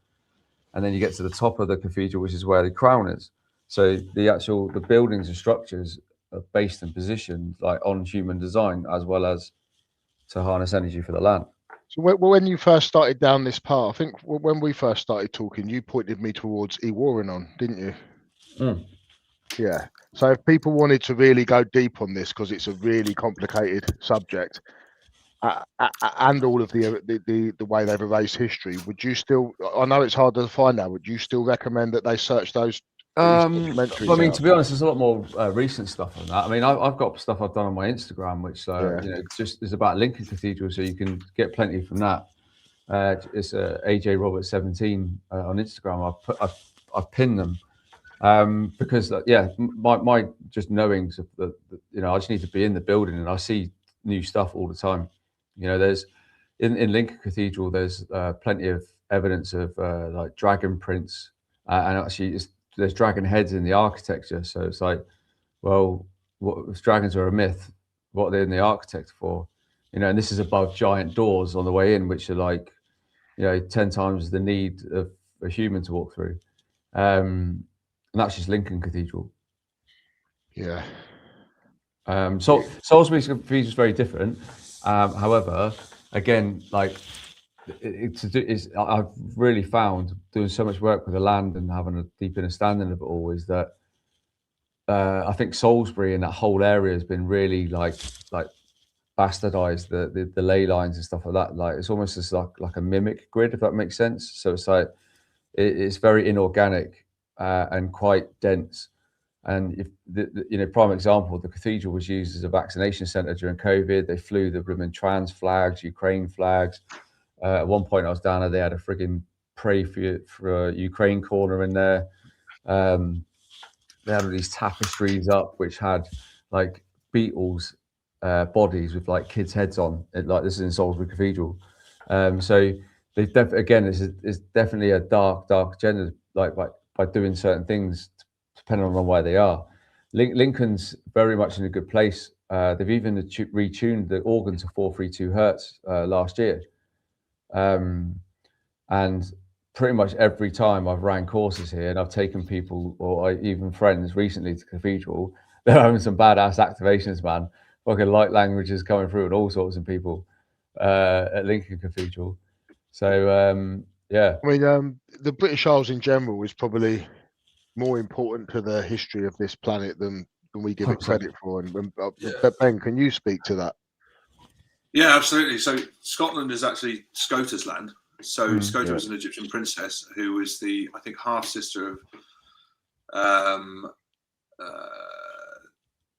And then you get to the top of the cathedral, which is where the crown is. So the buildings and structures are based and positioned like on human design, as well as to harness energy for the land. So when you first started down this path, I think when we first started talking, you pointed me towards Iwarinon, didn't you? Mm. Yeah. So if people wanted to really go deep on this, because it's a really complicated subject, and all of the way they've erased history, would you still? I know it's hard to find now. Would you still recommend that they search those documentaries? I mean, to be honest, there's a lot more recent stuff on that. I mean, I've got stuff I've done on my Instagram, which just is about Lincoln Cathedral, so you can get plenty from that. It's AJ Roberts 17 on Instagram. I've pinned them because my just knowings of I just need to be in the building and I see new stuff all the time. There's in Lincoln Cathedral, there's plenty of evidence of like dragon prints, and actually there's dragon heads in the architecture. So it's like, well, if dragons are a myth, what are they in the architecture for? And this is above giant doors on the way in, which are like, 10 times the need of a human to walk through. And that's just Lincoln Cathedral. Yeah. So Salisbury Cathedral is very different. However, again, like I've really found doing so much work with the land and having a deep understanding of it all is that I think Salisbury and that whole area has been really like bastardized the ley lines and stuff like that. Like it's almost just like a mimic grid, if that makes sense. So it's like it's very inorganic and quite dense. And if prime example, the cathedral was used as a vaccination centre during COVID. They flew the women trans flags, Ukraine flags. At one point, I was down there. They had a frigging pray for a Ukraine corner in there. They had all these tapestries up, which had like Beatles bodies with like kids' heads on. Like this is in Salisbury Cathedral. So they've again, it's definitely a dark agenda. Like by doing certain things, depending on where they are. Lincoln's very much in a good place. They've even retuned the organ to 432 hertz last year. And pretty much every time I've ran courses here and I've taken people or even friends recently to Cathedral, they're having some badass activations, man. Fucking light languages coming through and all sorts of people at Lincoln Cathedral. So, yeah. I mean, the British Isles in general is probably more important to the history of this planet than we give it credit for. And Ben, can you speak to that? Yeah, absolutely. So Scotland is actually Scota's land. So Scota was an Egyptian princess who was the, I think, half sister of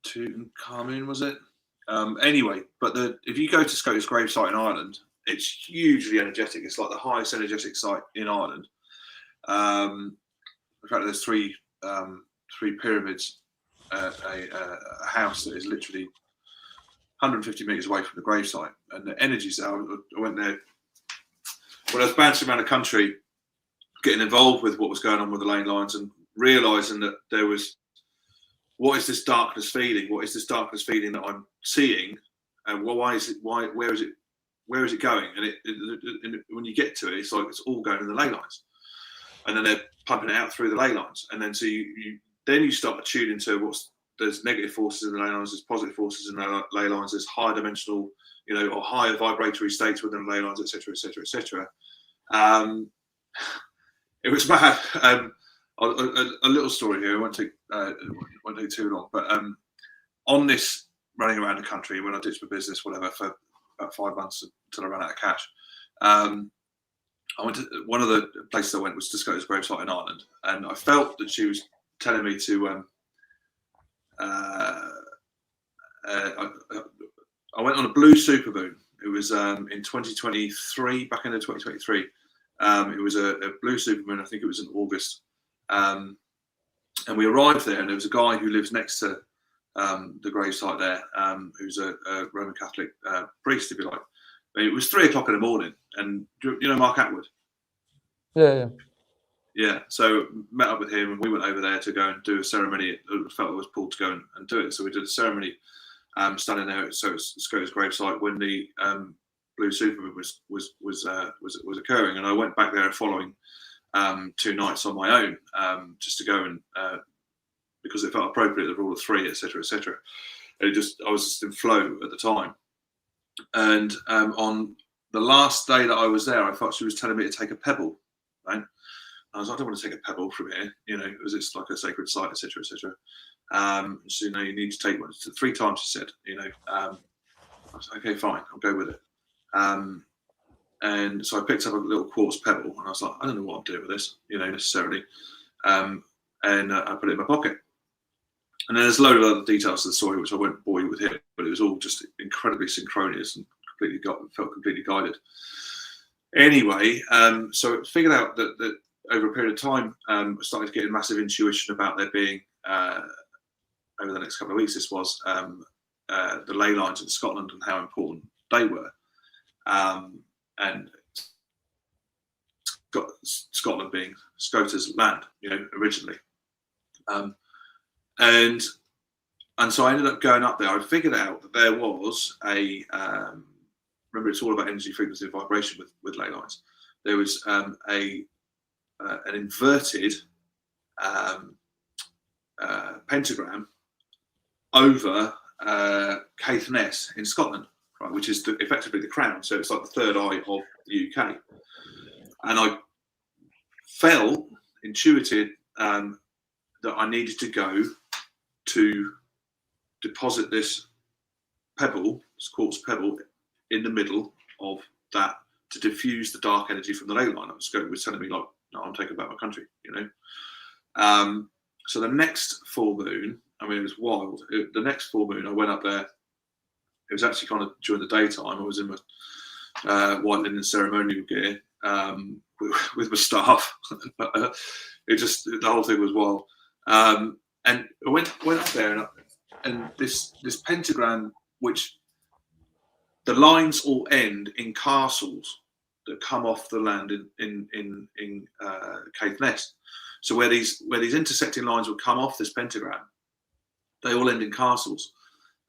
Tutankhamun, was it? Anyway, but if you go to Scota's gravesite in Ireland, it's hugely energetic. It's like the highest energetic site in Ireland. In fact, there's three pyramids, a house that is literally 150 meters away from the gravesite, and the energies there. I went there when I was bouncing around the country, getting involved with what was going on with the lane lines, and realizing that there was, what is this darkness feeling? What is this darkness feeling that I'm seeing? And why is it? Where is it going? And when you get to it, it's like it's all going in the ley lines. and then they're pumping it out through the ley lines, and then so you start to tune into there's negative forces in the ley lines, there's positive forces in the ley lines, there's higher dimensional, or higher vibratory states within the ley lines, etc., etc., etc. It was bad. A little story here. It won't take too long. But on this running around the country, when I ditched my business, whatever, for about 5 months until I ran out of cash, I went to one of the places I went was to Scotus gravesite in Ireland, and I felt that she was telling me to. I went on a blue supermoon. It was in 2023, back into 2023. It was a blue supermoon. I think it was in August. And we arrived there, and there was a guy who lives next to the gravesite there, who's a Roman Catholic priest, if you like. But it was 3 o'clock in the morning, and Mark Atwood? Yeah. So met up with him, and we went over there to go and do a ceremony. I felt it was pulled to go and do it, so we did a ceremony standing there at Scotus gravesite when the blue supermoon was occurring, and I went back there following 2 nights on my own, just to go and because it felt appropriate, the rule of 3, etc., etc. I was just in flow at the time, and on the last day that I was there, I thought she was telling me to take a pebble, right? I was like, I don't want to take a pebble from here, because it's like a sacred site, etc., etc. So you need to take one 3 times. She said, I was like, okay, fine, I'll go with it. And so I picked up a little quartz pebble, and I was like, I don't know what I'm doing with this, necessarily. And I put it in my pocket. And then there's a load of other details to the story, which I won't bore you with here, but it was all just incredibly synchronous and felt completely guided. Anyway, so I figured out that over a period of time, I started getting massive intuition about there being, over the next couple of weeks, this was the ley lines in Scotland and how important they were. And Scotland being Scotus land, originally. And so I ended up going up there. I figured out that there was remember, it's all about energy, frequency, and vibration with ley lines. There was an inverted pentagram over Caithness in Scotland, right, which is effectively the crown. So it's like the third eye of the UK. And I intuited that I needed to go to deposit this pebble, this quartz pebble, in the middle of that to diffuse the dark energy from the ley line. It was telling me, like, no, I'm taking back my country, So the next full moon, it was wild. The next full moon, I went up there. It was actually kind of during the daytime. I was in my white linen ceremonial gear with my staff. The whole thing was wild. And I went up there, and this pentagram, which the lines all end in castles that come off the land in Caithness. So where these intersecting lines would come off this pentagram, they all end in castles.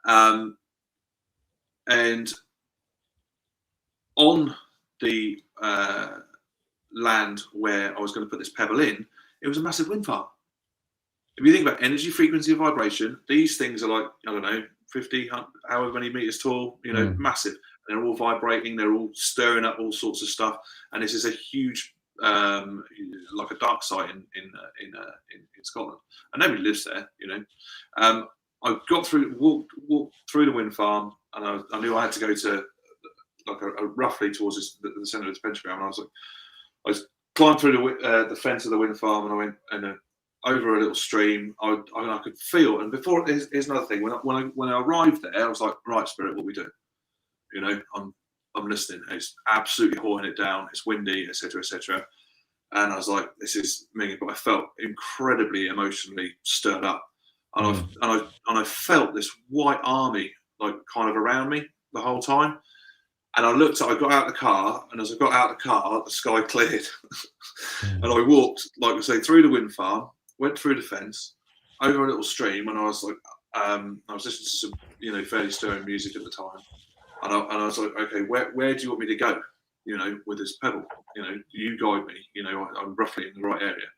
And on the land where I was going to put this pebble in, it was a massive wind farm. If you think about energy, frequency, and vibration, these things are like, I don't know, 50, however many meters tall, massive. They're all vibrating. They're all stirring up all sorts of stuff. And this is a huge, like a dark site in Scotland. And nobody lives there, I walked through the wind farm, and I knew I had to go to like a roughly towards the center of this pentagram. And I climbed through the fence of the wind farm, and I went and over a little stream. I could feel, and before here's another thing. When I arrived there, I was like, right, Spirit, what we do? I'm listening. It's absolutely hawing it down. It's windy, etc., etc. And I was like, this is me. But I felt incredibly emotionally stirred up, and I felt this white army like kind of around me the whole time. And I got out of the car, and as I got out of the car, the sky cleared, and I walked, like I say, through the wind farm, went through the fence, over a little stream, and I was like, I was listening to some, fairly stirring music at the time, and I was like, okay, where do you want me to go? you know, with this pebble. You know, you guide me. You know, I'm roughly in the right area.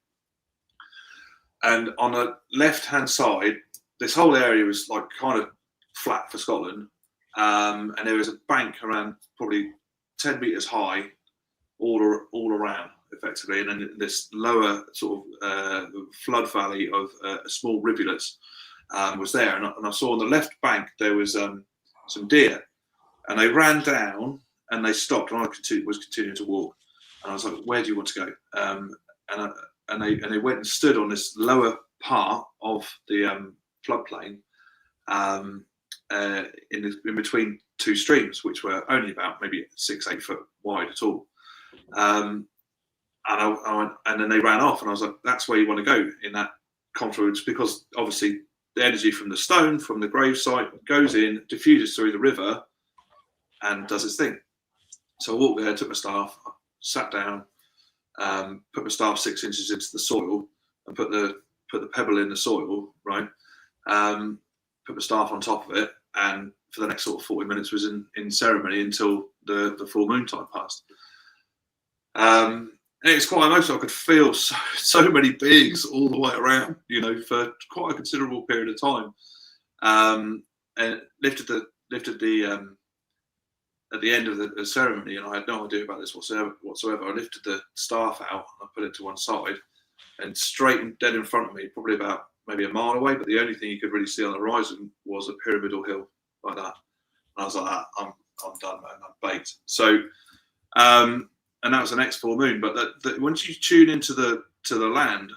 And on the left-hand side, this whole area was like kind of flat for Scotland, and there was a bank around probably 10 meters high, all around, effectively, and then this lower sort of flood valley of small rivulets was there. And I saw on the left bank there was some deer, and they ran down and they stopped, and I was continuing to walk, and I was like, "Where do you want to go?" And they went and stood on this lower part of the floodplain, in between two streams, which were only about maybe 6-8 foot wide at all. And then they ran off, and I was like, "That's where you want to go in that confluence," because obviously the energy from the stone, from the grave site, goes in, diffuses through the river, and does its thing. So I walked there, took my staff, sat down, put my staff 6 inches into the soil, and put the pebble in the soil, right? Put my staff on top of it, and for the next sort of 40 minutes was in ceremony until the full moon time passed. And it was quite emotional. I could feel so many beings all the way around, you know, for quite a considerable period of time. And lifted the at the end of the ceremony, and I had no idea about this whatsoever. I lifted the staff out, I put it to one side, and straight and dead in front of me, probably about maybe a mile away, but the only thing you could really see on the horizon was a pyramidal hill like that. And I was like, I'm done, man, I'm baked. So, and that was the next full moon. But once you tune into the land,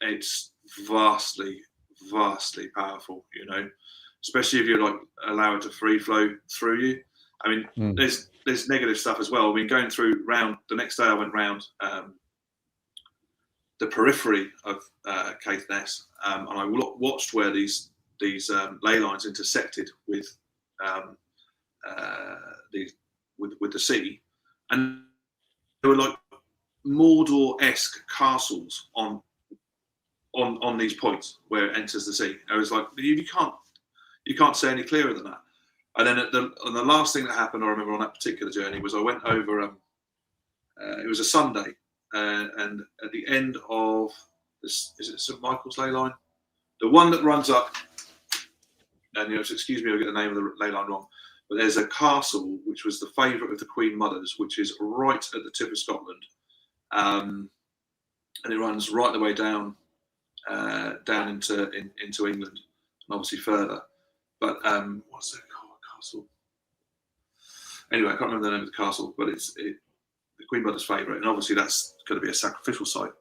it's vastly powerful, you know, especially if you like allow it to free flow through you. I mean, there's negative stuff as well. I mean, going through round the next day, I went round the periphery of Caithness, and I watched where these ley lines intersected with the sea, and they were like Mordor-esque castles on these points where it enters the sea. I was like, you can't say any clearer than that. And then the last thing that happened, I remember on that particular journey, was I went over. It was a Sunday, and at the end of this, is it St Michael's ley line, the one that runs up? And you know, so excuse me, I'll get the name of the ley line wrong. But there's a castle which was the favourite of the Queen Mothers, which is right at the tip of Scotland, and it runs right the way down into England, and obviously further. But what's it called? Castle. Anyway, I can't remember the name of the castle, but it's the Queen Mother's favourite, and obviously that's going to be a sacrificial site.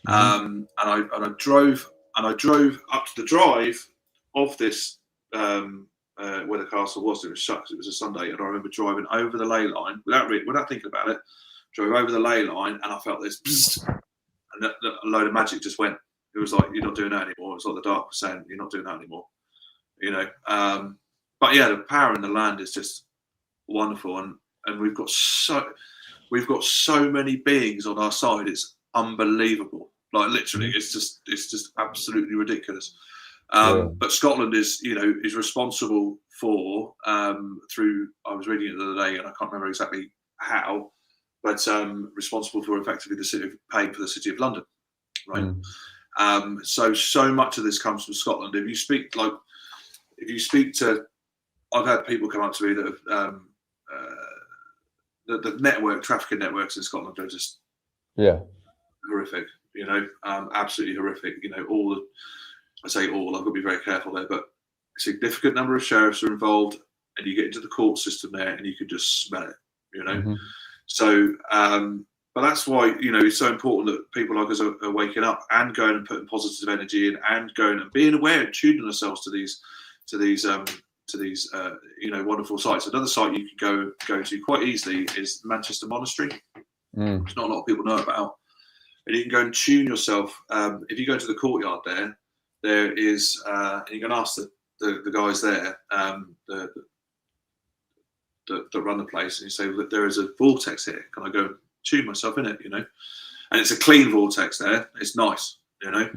And I drove up to the drive of this where the castle was. It was shut because it was a Sunday, and I remember driving over the ley line without thinking about it. Drove over the ley line, and I felt this, and a load of magic just went. It was like, you're not doing that anymore. It's like the dark was saying, you're not doing that anymore. You know. But yeah, the power in the land is just wonderful, and we've got so many beings on our side. It's unbelievable. Like literally, it's just absolutely ridiculous. But Scotland is responsible for through. I was reading it the other day, and I can't remember exactly how, but responsible for effectively paying for the City of London, right? So much of this comes from Scotland. If you speak to, I've had people come up to me that have, the trafficking networks in Scotland are just horrific, you know, absolutely horrific. You know, I've got to be very careful there, but a significant number of sheriffs are involved, and you get into the court system there and you can just smell it, you know. So, but that's why, you know, it's so important that people like us are waking up and going and putting positive energy in, and going and being aware and tuning ourselves to these wonderful sites. Another site you can go to quite easily is Manchester Monastery, which not a lot of people know about. And you can go and tune yourself. If you go to the courtyard there is, and you can ask the guys there that run the place, and you say, well, there is a vortex here. Can I go and tune myself in it? You know, and it's a clean vortex there. It's nice, you know.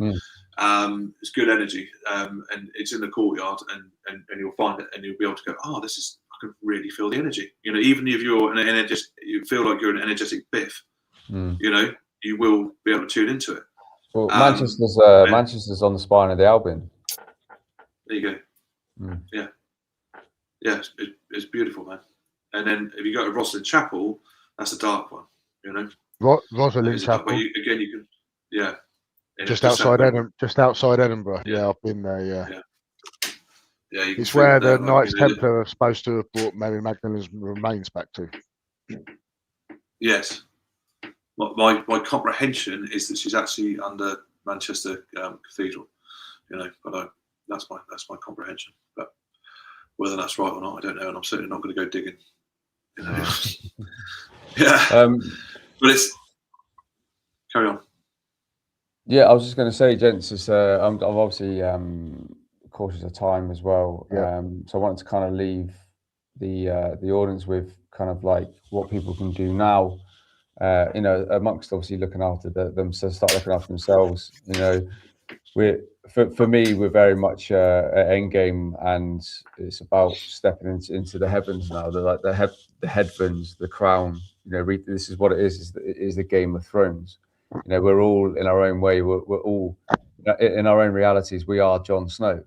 It's good energy, and it's in the courtyard, and you'll find it, and you'll be able to go, oh, this is I can really feel the energy. You know, even if you're an energetic, you feel like you're an energetic biff. You know, you will be able to tune into it. Well, Manchester's on the spine of the Albion. There you go. Yeah, it's beautiful, man. And then if you go to Rosslyn Chapel, that's a dark one. You know, Rosslyn Chapel. But you can, just outside Edinburgh. Yeah, I've been there. Yeah. It's where the Knights Templar are supposed to have brought Mary Magdalene's remains back to. Yes. My comprehension is that she's actually under Manchester Cathedral. You know, but that's my comprehension. But whether that's right or not, I don't know, and I'm certainly not going to go digging. You know. But it's carry on. Yeah, I was just going to say, gents, it's, I'm obviously cautious of time as well. So I wanted to kind of leave the audience with kind of like what people can do now. You know, amongst obviously looking after start looking after themselves. You know, for me, we're very much at end game, and it's about stepping into the heavens now. The heavens, the crown. You know, this is what it is. It is the Game of Thrones. You know, we're all in our own way. We're all in our own realities. We are Jon Snow,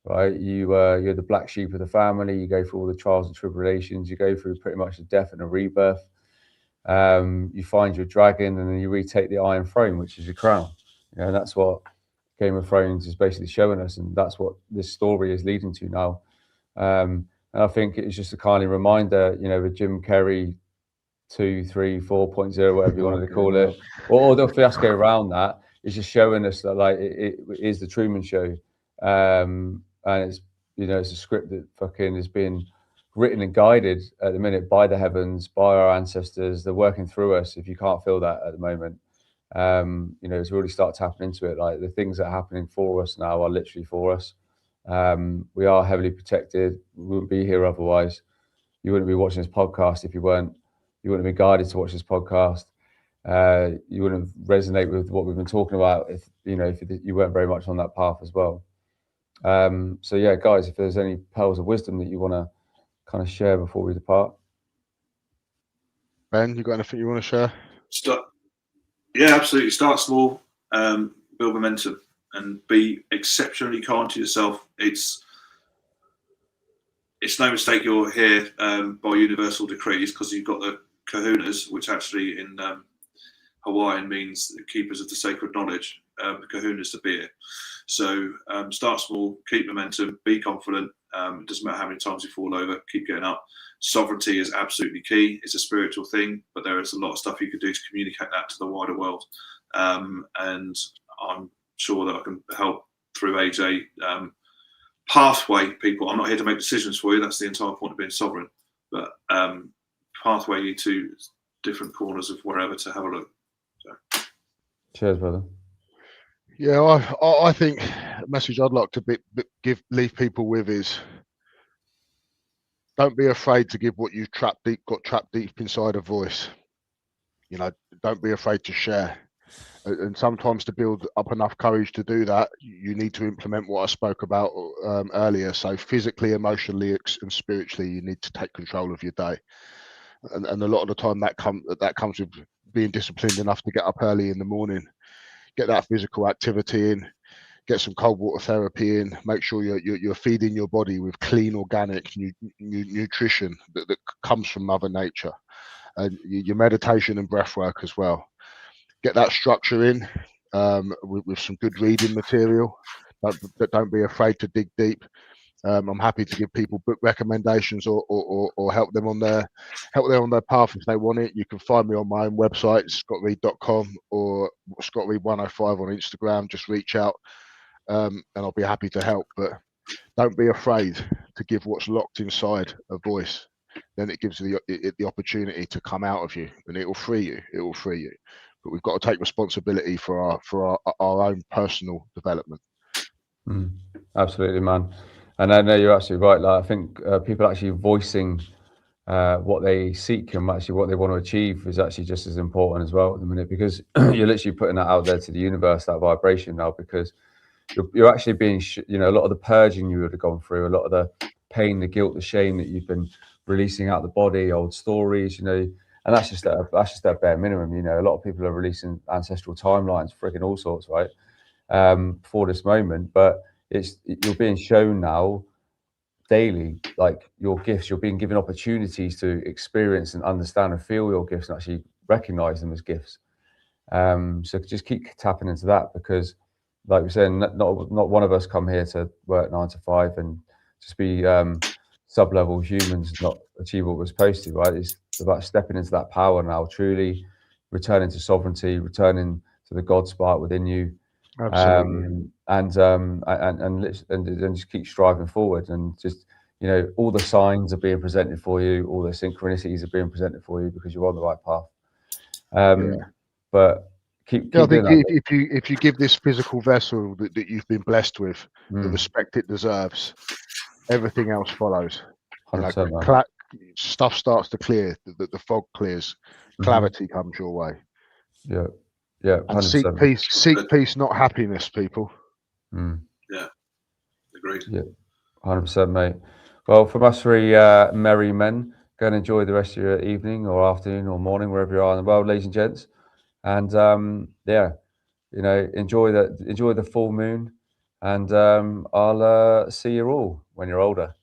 right? You're the black sheep of the family. You go through all the trials and tribulations. You go through pretty much a death and a rebirth. You find your dragon, and then you retake the Iron Throne, which is your crown. You know, and that's what Game of Thrones is basically showing us, and that's what this story is leading to now. And I think it's just a kind of reminder, you know, the Jim Carrey 2, 3, 4.0, whatever you wanted to call it, or the fiasco around that is just showing us that like it is the Truman Show, and it's, you know, it's a script that fucking has been written and guided at the minute by the heavens, by our ancestors. They're working through us. If you can't feel that at the moment, you know, to really start tapping into it, like the things that are happening for us now are literally for us. We are heavily protected. We wouldn't be here otherwise. You wouldn't be watching this podcast if you weren't. You wouldn't be guided to watch this podcast. You wouldn't resonate with what we've been talking about if you weren't very much on that path as well. So yeah, guys, if there's any pearls of wisdom that you want to kind of share before we depart. Ben, you got anything you want to share? Yeah, absolutely. Start small, build momentum, and be exceptionally kind to yourself. It's no mistake you're here by universal decrees, because you've got the kahunas, which actually in Hawaiian means the keepers of the sacred knowledge. The kahunas to be here. So start small, keep momentum, be confident. It doesn't matter how many times you fall over, keep getting up. Sovereignty is absolutely key. It's a spiritual thing, but there is a lot of stuff you can do to communicate that to the wider world. And I'm sure that I can help through AJ pathway people. I'm not here to make decisions for you. That's the entire point of being sovereign. But pathway you to different corners of wherever to have a look. So. Cheers, brother. Yeah, I think the message I'd like to leave people with is, don't be afraid to give what you've got trapped deep inside a voice. You know, don't be afraid to share. And sometimes to build up enough courage to do that, you need to implement what I spoke about earlier. So physically, emotionally, and spiritually, you need to take control of your day. And a lot of the time that comes with being disciplined enough to get up early in the morning, get that physical activity in, get some cold water therapy in, make sure you're feeding your body with clean organic nutrition that comes from Mother Nature, and your meditation and breath work as well. Get that structure in with some good reading material. Don't be afraid to dig deep. I'm happy to give people book recommendations or help them on their path if they want it. You can find me on my own website, scottreed.com, or scottreed105 on Instagram. Just reach out and I'll be happy to help. But don't be afraid to give what's locked inside a voice. Then it gives you the opportunity to come out of you, and it will free you. It will free you. But we've got to take responsibility for our own personal development. Absolutely, man. And I know you're absolutely right. Like, I think people actually voicing what they seek and actually what they want to achieve is actually just as important as well at the minute, because you're literally putting that out there to the universe, that vibration now, because you're actually being, a lot of the purging you would have gone through, a lot of pain, the guilt, the shame that you've been releasing out the body, old stories, you know, and that's just a bare minimum. You know, a lot of people are releasing ancestral timelines, freaking all sorts, right? For this moment, but you're being shown now daily, like your gifts. You're being given opportunities to experience and understand and feel your gifts and actually recognize them as gifts. So just keep tapping into that, because like we're saying, not one of us come here to work 9 to 5 and just be sub-level humans, not achieve what we're supposed to, right? It's about stepping into that power now, truly returning to sovereignty, returning to the God spark within you. Absolutely. And just keep striving forward, and just, you know, all the signs are being presented for you, all the synchronicities are being presented for you, because you're on the right path. But keep I doing think that. if you give this physical vessel that you've been blessed with the respect it deserves, everything else follows. You know, 100%, stuff starts to clear, the fog clears, clarity comes your way. Yeah, 100%. And seek peace, not happiness, people. Yeah, agreed. Yeah, 100%, mate. Well, from us three merry men, go and enjoy the rest of your evening or afternoon or morning, wherever you are in the world, ladies and gents. And yeah, you know, enjoy the full moon, and I'll see you all when you're older.